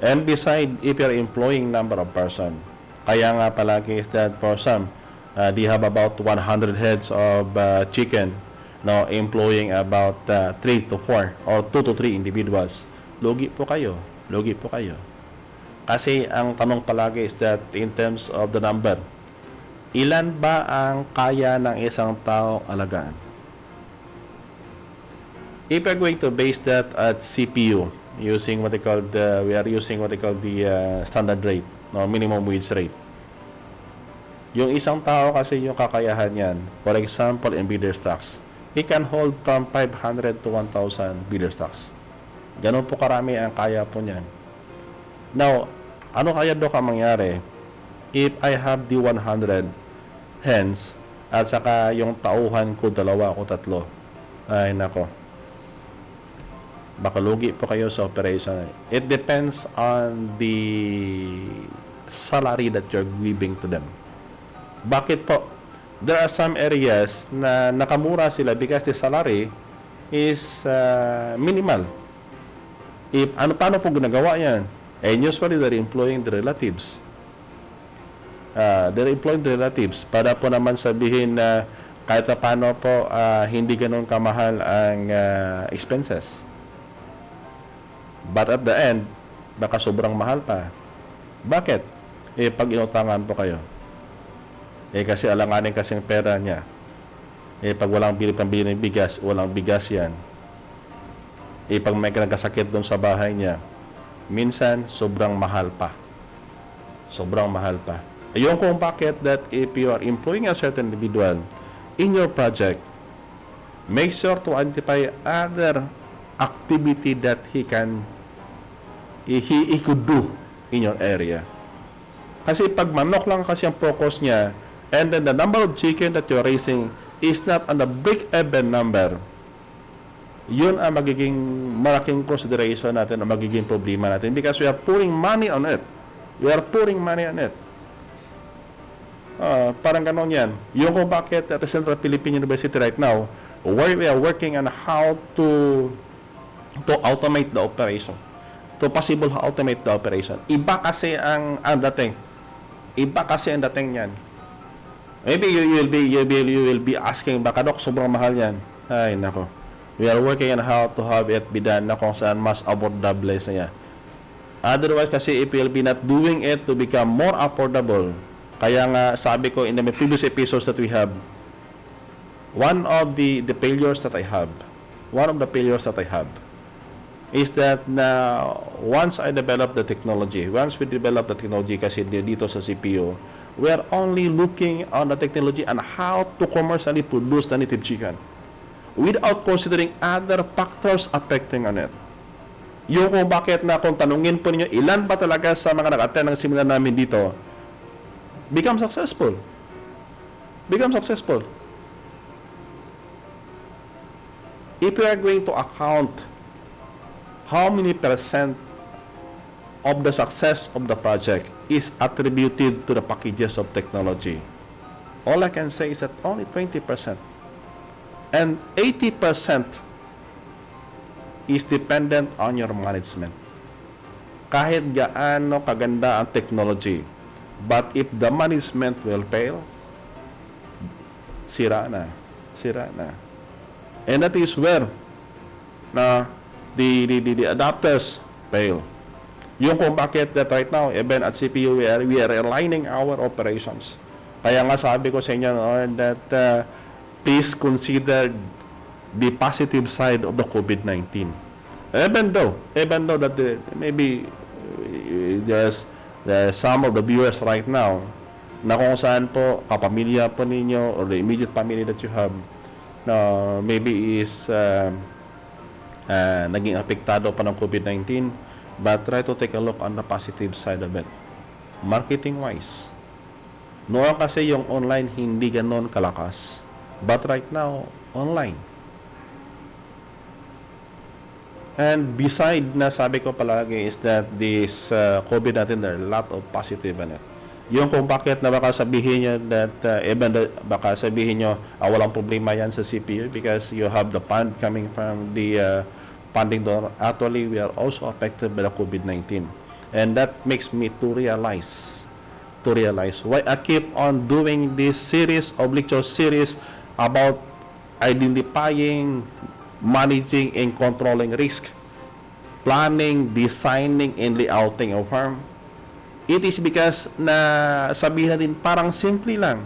S2: And beside, if you're employing number of person, kaya nga palagi is that for some, they have about 100 heads of chicken, no, employing about 3 to 4 or 2 to 3 individuals. Lugi po kayo. Lugi po kayo. Kasi ang tanong palagi is that in terms of the number, ilan ba ang kaya ng isang tao alagaan? If we're going to base that at CPU, using what they call we are using what they call the standard rate, no, minimum wage rate. Yung isang tao kasi yung kakayahan yan, for example, in breeder stocks, he can hold from 500 to 1,000 breeder stocks. Ganun po karami ang kaya po niyan. Now, ano kaya doon ka mangyari if I have the 100 hens at saka yung tauhan ko 2 o 3? Ay, nako. Baka lugi po kayo sa operation. It depends on the salary that you're giving to them. Bakit po? There are some areas na nakamura sila because the salary is minimal. Paano po ginagawa yan? And usually they're employing the relatives. They're employing the relatives para po naman sabihin na kahit paano po hindi ganun kamahal ang expenses. But at the end, baka sobrang mahal pa. Bakit? Pag inutangan po kayo. Kasi alanganin kasi ang pera niya. Pag walang pambili ng bigas, walang bigas yan. Pag may nagkasakit doon sa bahay niya, minsan sobrang mahal pa. Sobrang mahal pa. Ayun kung bakit that if you are employing a certain individual in your project, make sure to identify other activity that he could do in your area. Kasi pag manok lang kasi ang focus niya, and then the number of chicken that you're raising is not on the break-even number, yun ang magiging malaking consideration natin o magiging problema natin because we are pouring money on it. We are pouring money on it. Parang ganon yan. Yung kung bakit at the Central Philippine University right now, where we are working on how to automate the operation. To possible automate the operation. Iba kasi ang dating. Iba kasi ang dating yan. Maybe you will be asking, baka Dok, sobrang mahal yan. Ay, nako. We are working on how to have it be done na kung saan mas affordable sa niya. Otherwise, kasi if we'll be not doing it to become more affordable, kaya nga sabi ko in the previous episodes that we have, one of the failures that I have is that once we develop the technology kasi dito sa CPU, we are only looking on the technology and how to commercially produce the native chicken without considering other factors affecting on it. Yung kung bakit na kung tanungin po ninyo, ilan ba talaga sa mga nag-attend ng seminar namin dito, become successful. If we are going to account how many percent of the success of the project is attributed to the packages of technology, all I can say is that only 20%. And 80% is dependent on your management. Kahit gaano kaganda ang technology, but if the management will fail, sira na. And that is where the adapters fail. Yung kung bakit that right now, even at CPU, we are aligning our operations. Kaya nga sabi ko sa inyo that please consider the positive side of the COVID-19. Even though that maybe there's some of the viewers right now na kung saan po kapamilya po ninyo or the immediate family that you have maybe is naging apektado pa ng COVID-19, but try to take a look on the positive side of it. Marketing-wise, noon kasi yung online hindi ganon kalakas. But right now, online. And beside na sabi ko palagi is that this COVID-19, there are a lot of positive in it. Yung kung bakit na baka sabihin nyo that baka sabihin nyo walang problema yan sa CPU because you have the fund coming from the funding donor. Actually, we are also affected by the COVID-19. And that makes me to realize why I keep on doing this series of lecture series about identifying, managing, and controlling risk, planning, designing, and layouting a farm. It is because na sabihin natin parang simple lang.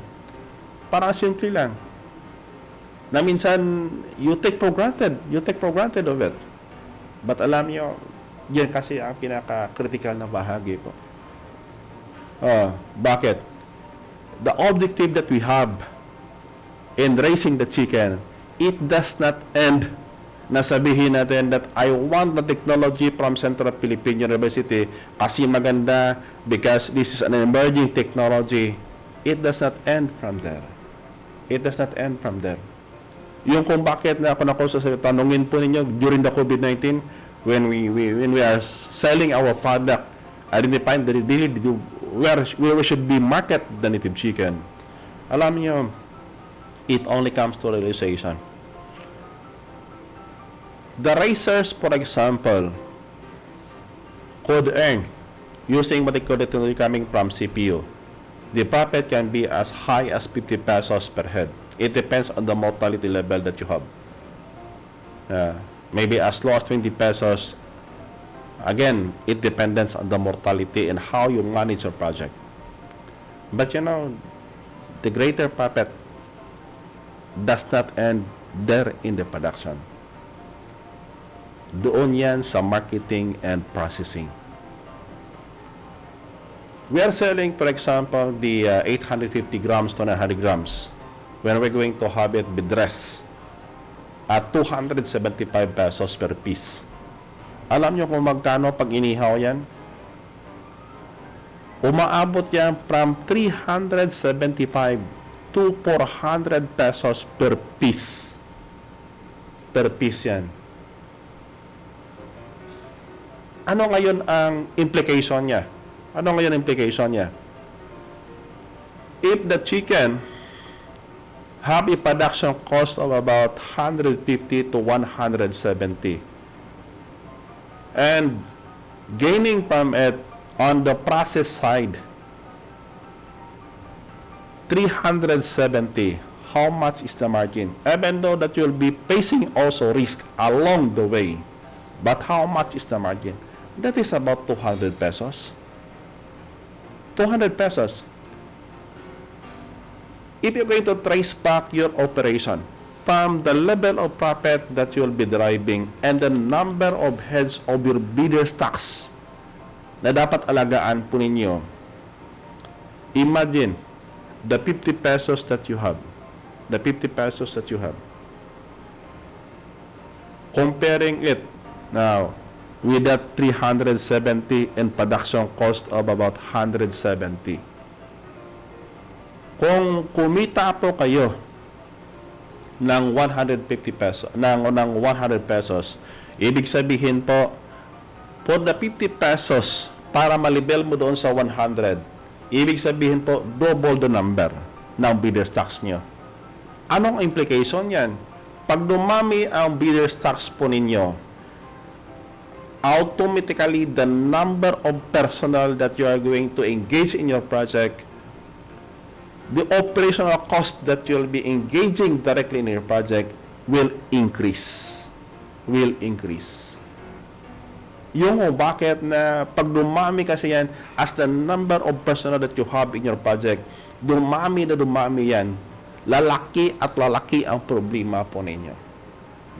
S2: Na minsan you take for granted of it. But alam nyo, yan kasi ang pinaka-critical na bahagi po. Bakit? The objective that we have in raising the chicken, it does not end na sabihin natin that I want the technology from Central Philippine University kasi maganda because this is an emerging technology. It does not end from there. Yung kung bakit na ako tanungin po ninyo during the COVID-19 when we are selling our product, identifying where we should be market the native chicken. Alam niyo, it only comes to realization. The racers, for example, could earn using what they call technology coming from CPU. The profit can be as high as 50 pesos per head. It depends on the mortality level that you have. Maybe as low as 20 pesos. Again, it depends on the mortality and how you manage your project. But you know, the greater profit does not end there in the production. Doon yan sa marketing and processing. We are selling, for example, the 850 grams to 900 grams when we're going to have it be dressed at 275 pesos per piece. Alam nyo kung magkano pag inihaw yan? Umaabot yan from 375 to 400 pesos per piece. Per piece yan. Ano ngayon ang implication niya? Ano ngayon ang implication niya? If the chicken have a production cost of about 150 to 170 and gaining from it on the process side 370, how much is the margin? Even though that you'll be facing also risk along the way, but how much is the margin? That is about 200 pesos. 200 pesos. If you're going to trace back your operation from the level of profit that you'll be deriving and the number of heads of your bidder stocks na dapat alagaan po ninyo, imagine the 50 pesos that you have. The 50 pesos that you have. Comparing it now with that 370 and production cost of about 170. Kung kumita po kayo ng 150 pesos, ng 100 pesos, ibig sabihin po, for the 50 pesos, para malibel mo doon sa 100, ibig sabihin po, double the number ng bidder stocks nyo. Anong implication yan? Pag dumami ang bidder stocks po ninyo, automatically the number of personnel that you are going to engage in your project, the operational cost that you'll be engaging directly in your project will increase. Will increase. Yung bakit na pag dumami kasi yan, as the number of personnel that you have in your project, dumami na dumami yan, lalaki at lalaki ang problema po ninyo.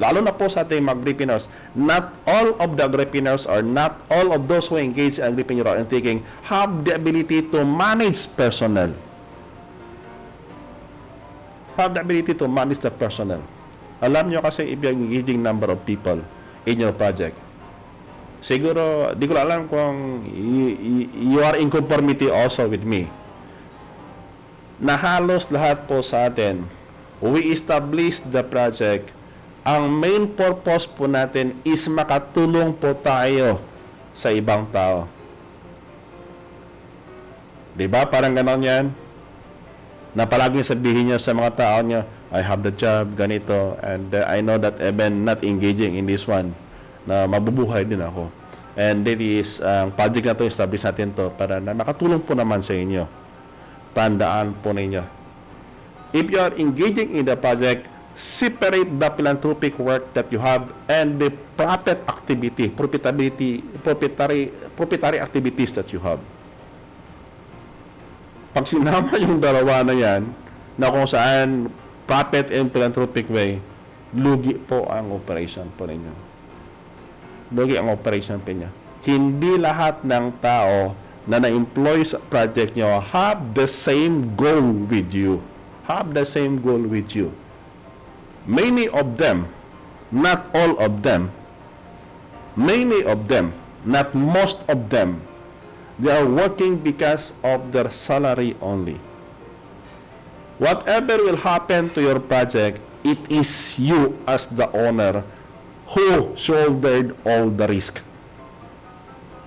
S2: Lalo na po sa ating mga agripreneurs, not all of the agripreneurs or not all of those who engage in agripreneur and taking have the ability to manage personnel. Have the ability to manage the personnel. Alam nyo kasi if you're engaging number of people in your project, siguro, di ko alam kung you are in conformity also with me, na halos lahat po sa atin, we establish the project. Ang main purpose po natin is makatulong po tayo sa ibang tao. Diba? Parang ganon yan. Na palaging sabihin nyo sa mga tao nyo, I have the job, ganito, and I know that even not engaging in this one, na mabubuhay din ako. And that is, ang project na to, establish natin to para na makatulong po naman sa inyo. Tandaan po ninyo. If you are engaging in the project, separate the philanthropic work that you have and the profit activity, proprietary activities that you have. Pag sinama yung dalawa na yan, na kung saan profit and philanthropic way, lugi po ang operation po ninyo. Lugi ang operation po ninyo. Hindi lahat ng tao na na-employ sa project nyo have the same goal with you. Have the same goal with you. Many of them, not all of them, many of them, not most of them, they are working because of their salary only. Whatever will happen to your project, it is you as the owner who shouldered all the risk.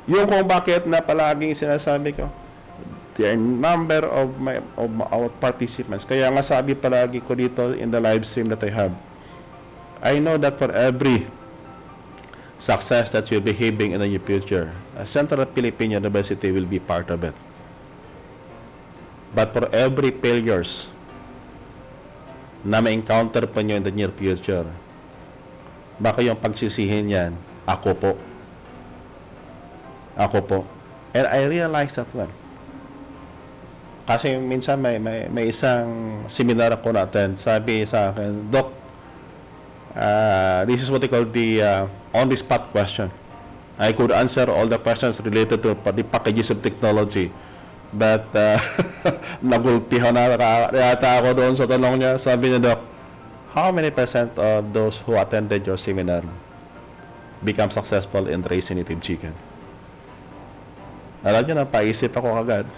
S2: Yung kung bakit na palaging sinasabi ko, the number of our participants. Kaya nga sabi palagi ko dito in the live stream that I have, I know that for every success that you'll be having in the near future, Central Philippine University will be part of it. But for every failures na ma-encounter pa nyo in the near future, baka yung pagsisihin yan, ako po. Ako po. And I realize that one. Kasi minsan may isang seminar ako na-attend. Sabi sa akin, Doc, this is what they call the on-the-spot question. I could answer all the questions related to the packages of technology. But nagulpihan na yata ako doon sa tanong niya. Sabi niya, Doc, how many % of those who attended your seminar become successful in raising native chicken? Alam niyo, napaisip ako agad.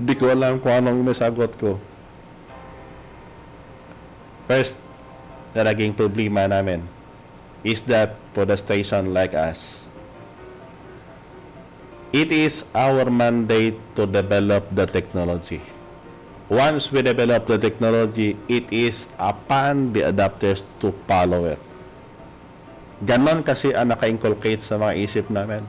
S2: Di ko alam kung anong masagot ko. First, na naging problema namin is that for the station like us, it is our mandate to develop the technology. Once we develop the technology, it is upon the adapters to follow it. Ganon kasi ang naka-inculcate sa mga isip namin.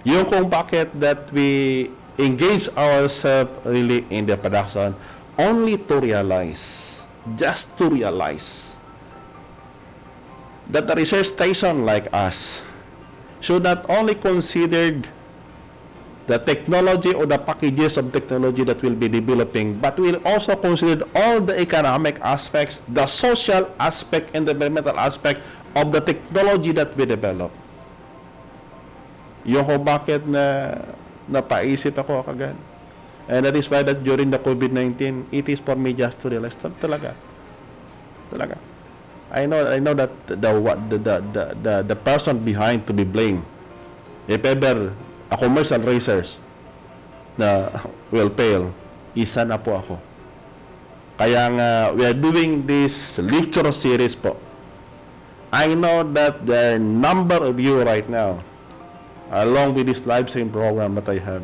S2: Yung kung bakit that we engage ourselves really in the production only to realize, just to realize that the research station like us should not only consider the technology or the packages of technology that we'll be developing, but will also consider all the economic aspects, the social aspect, and the environmental aspect of the technology that we develop. Yung kung bakit napaisip ako agad. And that is why that during the COVID-19, it is for me just to realize talaga. I know that the person behind to be blamed, if ever a commercial racers na will fail, isa na po ako. Kaya nga, we are doing this lecture series po. I know that there are number of you right now, along with this live stream program that I have,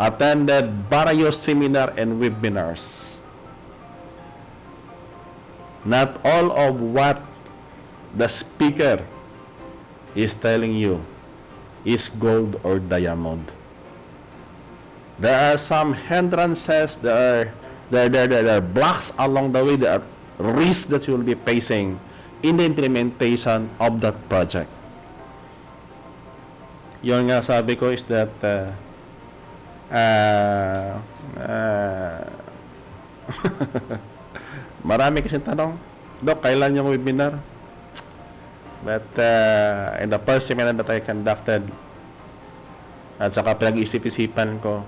S2: attended various seminar and webinars. Not all of what the speaker is telling you is gold or diamond. There are some hindrances, there are blocks along the way, there are risks that you will be facing in the implementation of that project. Yun nga sabi ko is that marami kasing tanong, Dok, kailan yung webinar? But in the first seminar that I conducted, at saka pinag-isip-isipan ko,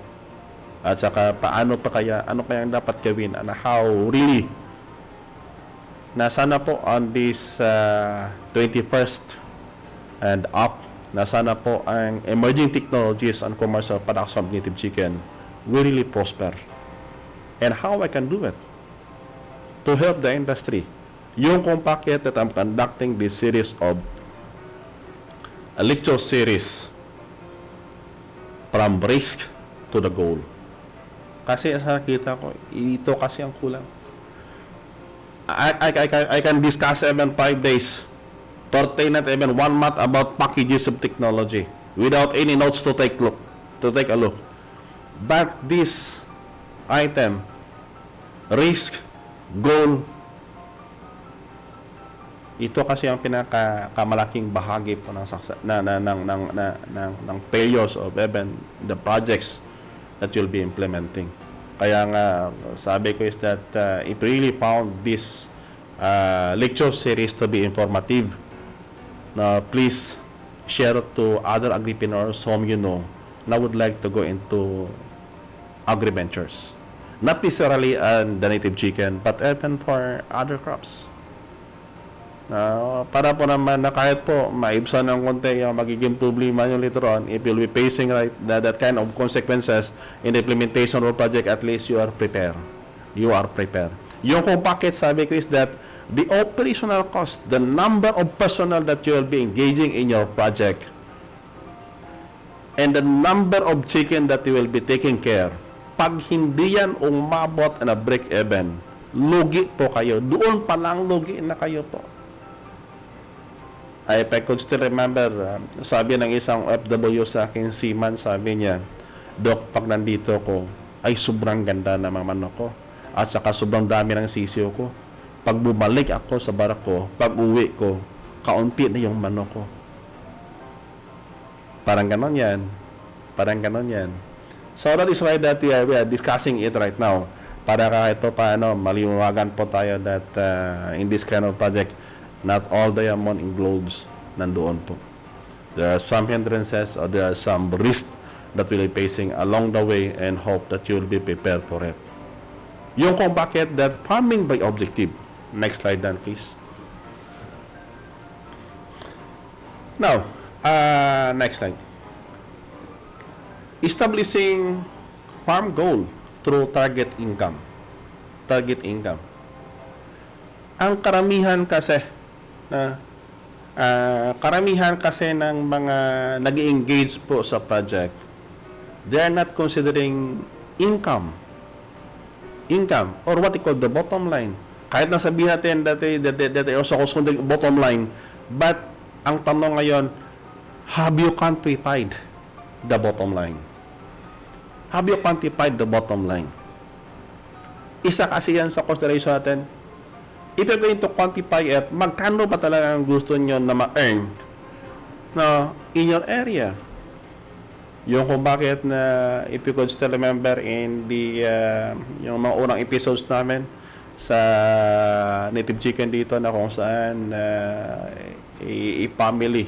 S2: at saka ano kaya ang dapat gawin, and how really, nasa na po on this 21st and up, nasa na po ang emerging technologies and commercial production of native chicken will really prosper. And how I can do it to help the industry. Yung kung bakit that I'm conducting this series of a lecture series from risk to the goal. Kasi sa nakita ko, ito kasi ang kulang. I can discuss even 5 days, 13 at even 1 month about packages of technology without any notes to take a look. But this item, risk, goal, ito kasi ang pinakamalaking bahagi po ng failures of even the projects that you'll be implementing. Kaya nga, sabi ko is that if you really found this lecture series to be informative, please share it to other agripreneurs whom you know na would like to go into agri-ventures. Not necessarily the native chicken, but even for other crops. Para po naman na kahit po maibsan ng konti yung magiging problema nyo later on, if you'll be facing that kind of consequences in the implementation of project, at least you are prepared. You are prepared. Yung kung bakit sabi ko is that the operational cost, the number of personnel that you will be engaging in your project, and the number of chicken that you will be taking care, pag hindi yan umabot na break even, lugi po kayo. Doon pa lang lugi na kayo po. If I could still remember, sabi ng isang FW sa akin, seaman, sabi niya, Dok, pag nandito ko, ay sobrang ganda ng mga manok ko. At saka sobrang dami ng sisiyo ko. Pag bumalik ako sa barako, pag uwi ko, kaunti na yung manok ko. Parang ganon yan. Parang ganon yan. So that is why that we are discussing it right now. Para kahit po paano, maliwagan po tayo that in this kind of project, not all diamond in globes nandoon po. There are some hindrances or there are some risks that will be facing along the way and hope that you will be prepared for it. Yung kung bakit that farming by objective. Next slide then please. Now, next slide. Establishing farm goal through target income. Target income. Ang karamihan kasi ng mga nag-engage po sa project, they are not considering income or what you call the bottom line. Kahit nasabihin natin that they also considering bottom line, but ang tanong ngayon, have you quantified the bottom line? Have you quantified the bottom line? Isa kasi yan sa consideration natin. If you're going to quantify it, magkano ba talaga ang gusto nyo na ma-earn in your area? Yung kung bakit na, if you could still remember in the yung mga unang episodes namin sa Native Chicken dito na kung saan i-family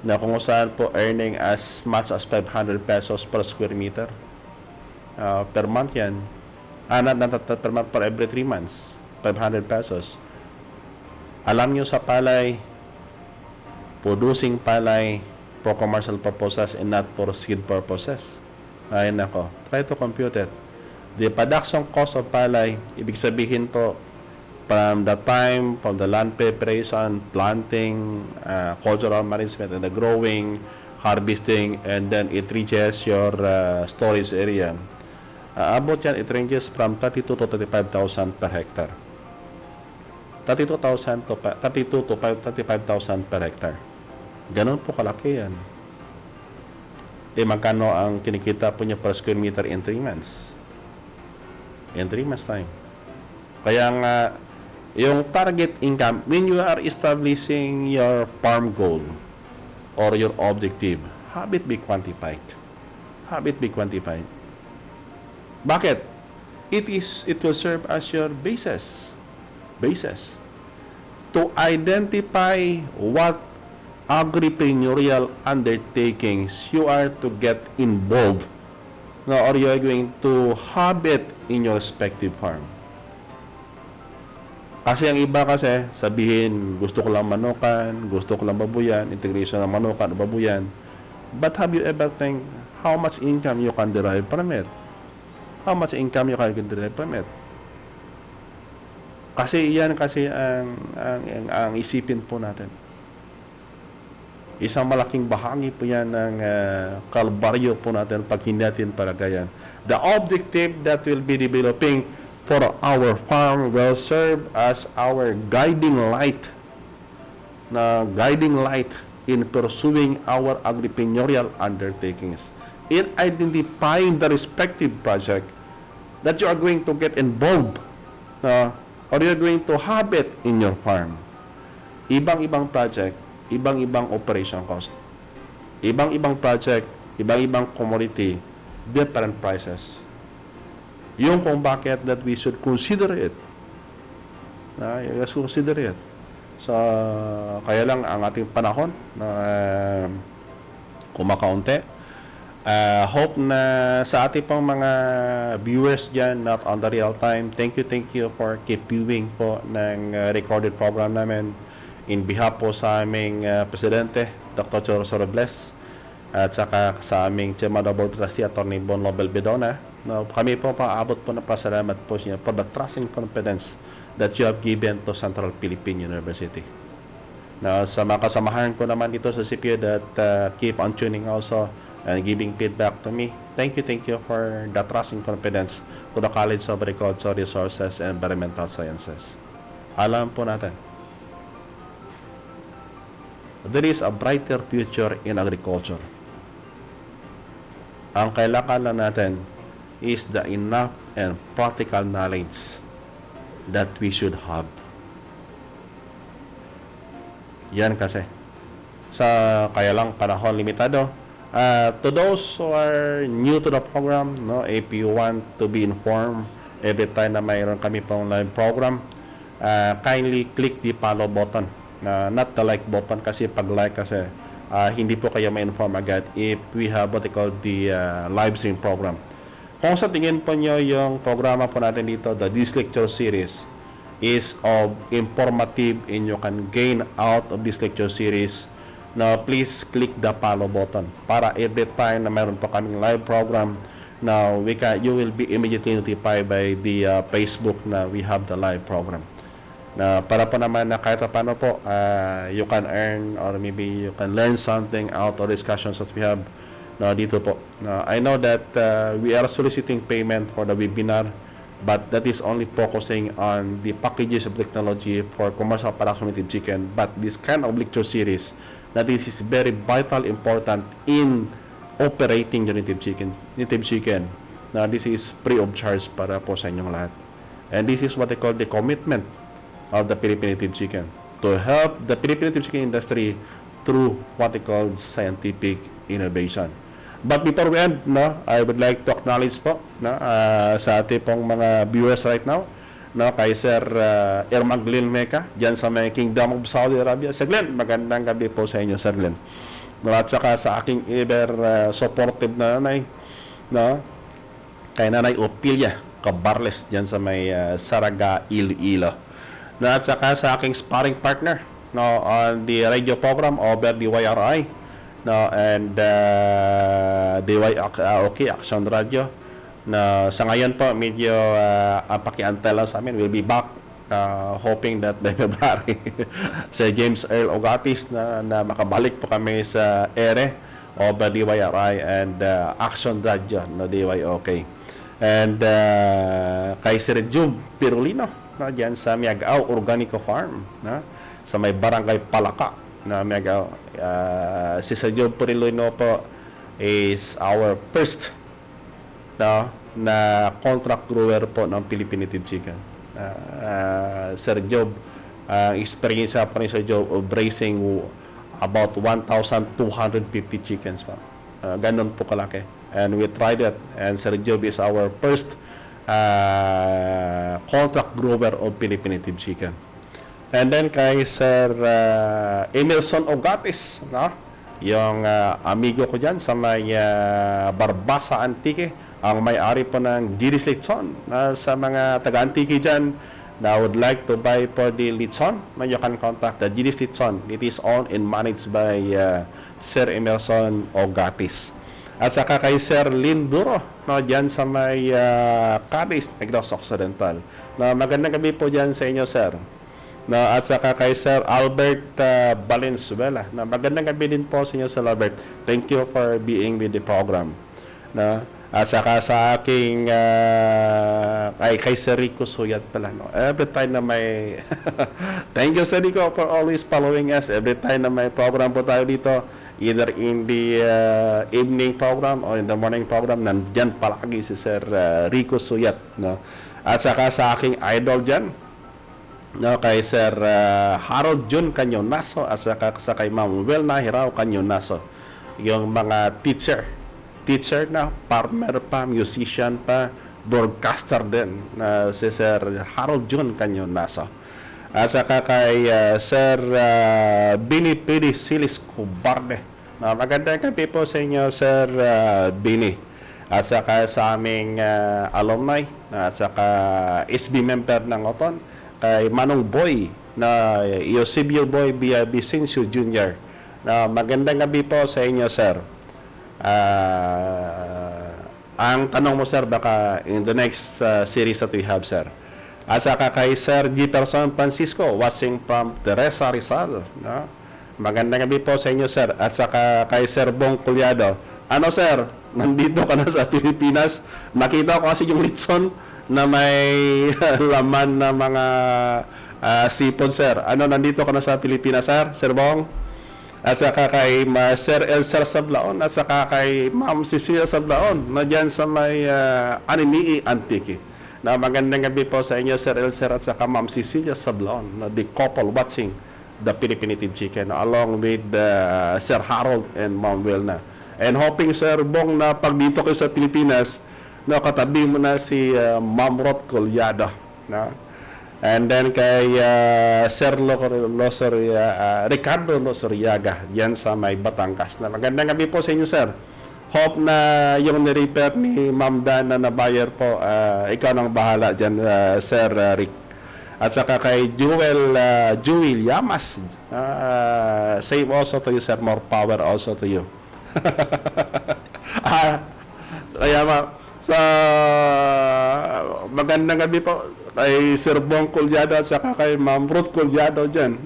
S2: na kung saan po earning as much as 500 pesos per square meter per month yan. Not per month, per every 3 months. 500 pesos. Alam nyo sa palay, producing palay for commercial purposes and not for seed purposes. Ay nako, try to compute it. The production cost of palay, ibig sabihin po, from the time, from the land preparation, planting, cultural management, and the growing, harvesting, and then it reaches your storage area. Abot yan, it ranges from 32 to 35,000 per hectare. 32,000 to 35,000 per hectare. Ganun po kalaki yan. Magkano ang kinikita po niya per square meter in 3 months? In 3 months time. Kaya nga, yung target income, when you are establishing your farm goal or your objective, have it be quantified. Have it be quantified. Bakit? It will serve as your basis to identify what agripreneurial undertakings you are to get involved or you are going to have it in your respective farm. Kasi ang iba kasi sabihin, gusto ko lang manukan, gusto ko lang babuyan, integration ng manukan o babuyan. But have you ever think how much income you can derive from it? How much income you can derive from it? Kasi yan kasi ang isipin po natin. Isang malaking bahagi po yan ng kalbaryo po natin pag hindi natin palagayan. The objective that will be developing for our farm will serve as our guiding light in pursuing our agripreneurial undertakings. In identifying the respective project that you are going to get involved or you're going to have it in your farm. Ibang-ibang project, ibang-ibang operation cost. Ibang-ibang project, ibang-ibang commodity, different prices. Yung kung bakit that we should consider it. Let's consider it. So, kaya lang ang ating panahon na kumakaunti. Hope na sa ating pang mga viewers dyan, not on the real time, thank you for keep viewing po ng recorded program namin in behalf po sa aming Presidente, Dr. Choroso Robles, at saka sa aming Chairman of the Board Trustee, Atty. Bon Nobel Bedona. No, kami po paabot po na pasalamat po siya for the trust and confidence that you have given to Central Philippine University. Now, sa mga kasamahan ko naman dito sa CPU that keep on tuning also and giving feedback to me. Thank you for the trust and confidence to the College of Agricultural Resources and Environmental Sciences. Alam po natin, there is a brighter future in agriculture. Ang kailangan lang natin is the enough and practical knowledge that we should have. Yan kasi. Kaya lang panahon limitado, To those who are new to the program, no, if you want to be informed every time na mayroon kami pong live program, kindly click the follow button, not the like button, kasi pag like kasi hindi po kayo ma-inform agad if we have what they call the live stream program. Kung sa tingin po nyo yung programa po natin dito, this lecture series is of informative and you can gain out of this lecture series, now please click the follow button para every time na meron po kaming live program, now you will be immediately notified by the Facebook na we have the live program. Na para po naman na kahit paano po you can earn or maybe you can learn something out of discussions that we have dito po. I know that we are soliciting payment for the webinar, but that is only focusing on the packages of technology for commercial production native chicken. But this kind of lecture series, that this is very vital, important in operating the native chicken. Now, this is free of charge para po sa inyong lahat. And this is what they call the commitment of the Philippine native chicken, to help the Philippine native chicken industry through what they call scientific innovation. But before we end, I would like to acknowledge po sa ating pong mga viewers right now, kay Sir Irma Glenn Meca, dyan sa may Kingdom of Saudi Arabia. Sir Glenn, magandang gabi po sa inyo, Sir Glenn. At saka sa aking ever supportive na nanay, kay Nanay Opilia Cabarles, dyan sa may Saraga, Iloilo. At saka sa aking sparring partner on the radio program over the YRI, and DYOK Action Radio, sa ngayon po medyo ang pakiantay lang sa amin. We'll be back hoping that by February Sir James Earl Ogatis na makabalik po kami sa ere over DYRI and Action Radio DYOK, and kay Sir Job Pirulino dyan sa Miagao Organico Farm sa may Barangay Palaka na Miagao. Si Sir Job Pirulino po is our first na contract grower po ng Philippine native chicken. Sir Job, experience pa ni Sir Job of raising about 1,250 chickens pa. Ganon po kalaki. And we tried it, and Sir Job is our first contract grower of Philippine native chicken. And then kay Sir Emerson Ogatis, yung amigo ko dyan sa may Barbasa Antique, ang may-ari po ng Giris Lechon. Sa mga taga-Antique dyan na would like to buy for the lechon, you can contact the Giris Lechon. It is owned and managed by Sir Emerson Ogatis. At saka kay Sir Linduro, dyan sa may Cadiz, Negros Occidental. Magandang gabi po dyan sa inyo, Sir. At saka kay Sir Albert Valenzuela. Magandang gabi din po sa inyo, Sir Albert. Thank you for being with the program. At saka sa aking kay Sir Rico Suyat pala. Every time na may thank you, Sir Rico, for always following us. Every time na may program po tayo dito, either in the evening program or in the morning program, nandyan palagi si Sir Rico Suyat. At saka sa aking idol dyan, kay Sir Harold Jun Canyonaso, at saka kay Ma'am Welna Hirao Canyonaso, yung mga teacher na, farmer pa, musician pa, broadcaster din, si Sir Harold Jun Canyonaso. At saka kay Sir Bini Pidi Silis Cubarde. Magandang gabi po sa inyo, Sir Bini. At saka sa aming alumni, at saka SB member ng OTON, kay Manong Boy na Eusebio Boy Vicencio Jr. Magandang gabi po sa inyo, Sir. Ang tanong mo, Sir, baka in the next series that we have, Sir. At saka kay Sir Jefferson Francisco, watching from Teresa Rizal. Magandang gabi po sa inyo, Sir. At saka kay Sir Bong Culiado. Ano, Sir? Nandito ka na sa Pilipinas. Makita ko kasi yung litson na may laman na mga sipon, Sir. Nandito ka na sa Pilipinas, Sir? Sir Bong? At saka kay Sir Elser Sablaon, at saka kay Ma'am Cecilia Sablaon, na dyan sa may Aninii Antique. Magandang gabi po sa inyo, Sir Elser, at saka Ma'am Cecilia Sablaon, the couple watching the Philippine native chicken, along with Sir Harold and Ma'am Welna. And hoping, Sir Bong, na pag dito kayo sa Pilipinas, no, katabi mo na si Ma'am Rot Collado. No? And then kay Sir Ricardo Losoriaga, yan sa may Batangas. Na magandang gabi po sa inyo, Sir. Hope na yung ni-repair ni Ma'am Dan na buyer po, ikaw nang bahala dyan, Sir Rick. At saka kay Jewel Yamas, same also to you, Sir. More power also to you. Kaya sa magandang gabi po kay Sir Bong Collado at saka kay Ma'am Ruth Collado dyan.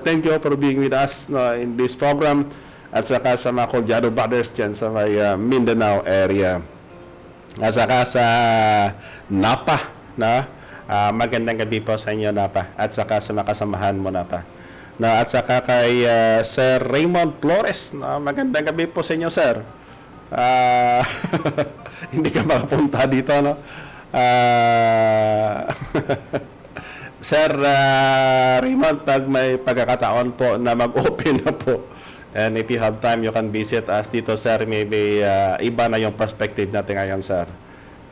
S2: Thank you for being with us in this program at saka sa mga Collado brothers dyan sa may Mindanao area. At saka sa Napa, na magandang gabi po sa inyo, Napa, at saka sa mga kasamahan mo, Napa. At saka kay Sir Raymond Flores, magandang gabi po sa inyo, Sir. Hindi ka makapunta dito, no? Sir Raymond, pag may pagkakataon po na mag-open na po, and if you have time, you can visit us dito, Sir. Maybe iba na yung perspective natin ngayon, Sir.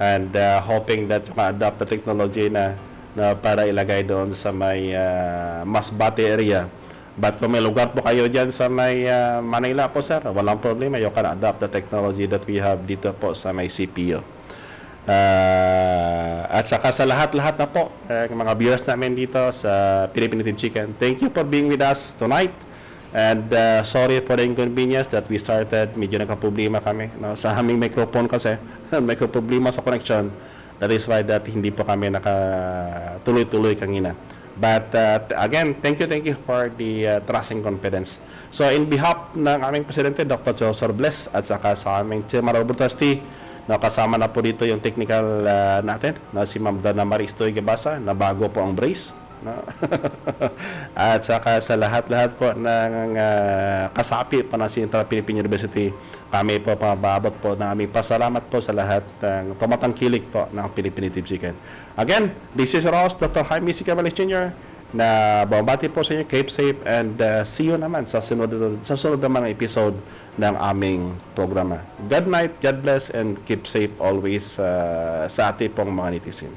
S2: And hoping that you can adopt the technology na para ilagay doon sa may Masbate area. But kung may lugar po kayo dyan sa may Manila po, Sir, walang problema. You can adopt the technology that we have dito po sa may CPU. At saka sa lahat-lahat na po, mga viewers namin dito sa Philippine Native Chicken, thank you for being with us tonight. And sorry for the inconvenience that we started. Medyo nagka-problema kami, no? Sa aming microphone kasi may problema sa connection. That is why that hindi po kami nakatuloy-tuloy kanina. But again, thank you for the trust and confidence. So in behalf ng aming Presidente, Dr. Joseph Bless, at saka sa aming Chairman of the Trustee, kasama na po dito yung technical natin, na si Ma'am Dana Maristoy Gabasa, na bago po ang brace. No? At saka sa lahat-lahat po ng kasapi pa ng Central Philippine University, kami po pababot po na aming pasalamat po sa lahat ng tumatangkilik po ng Philippine Native Chicken. Again, this is Ross, Dr. Jaime C. Cabales Jr. na bumabati po sa inyo, keep safe, and see you naman sa sunod na mga episode ng aming programa. Good night, God bless, and keep safe always sa ating pong mga netizen.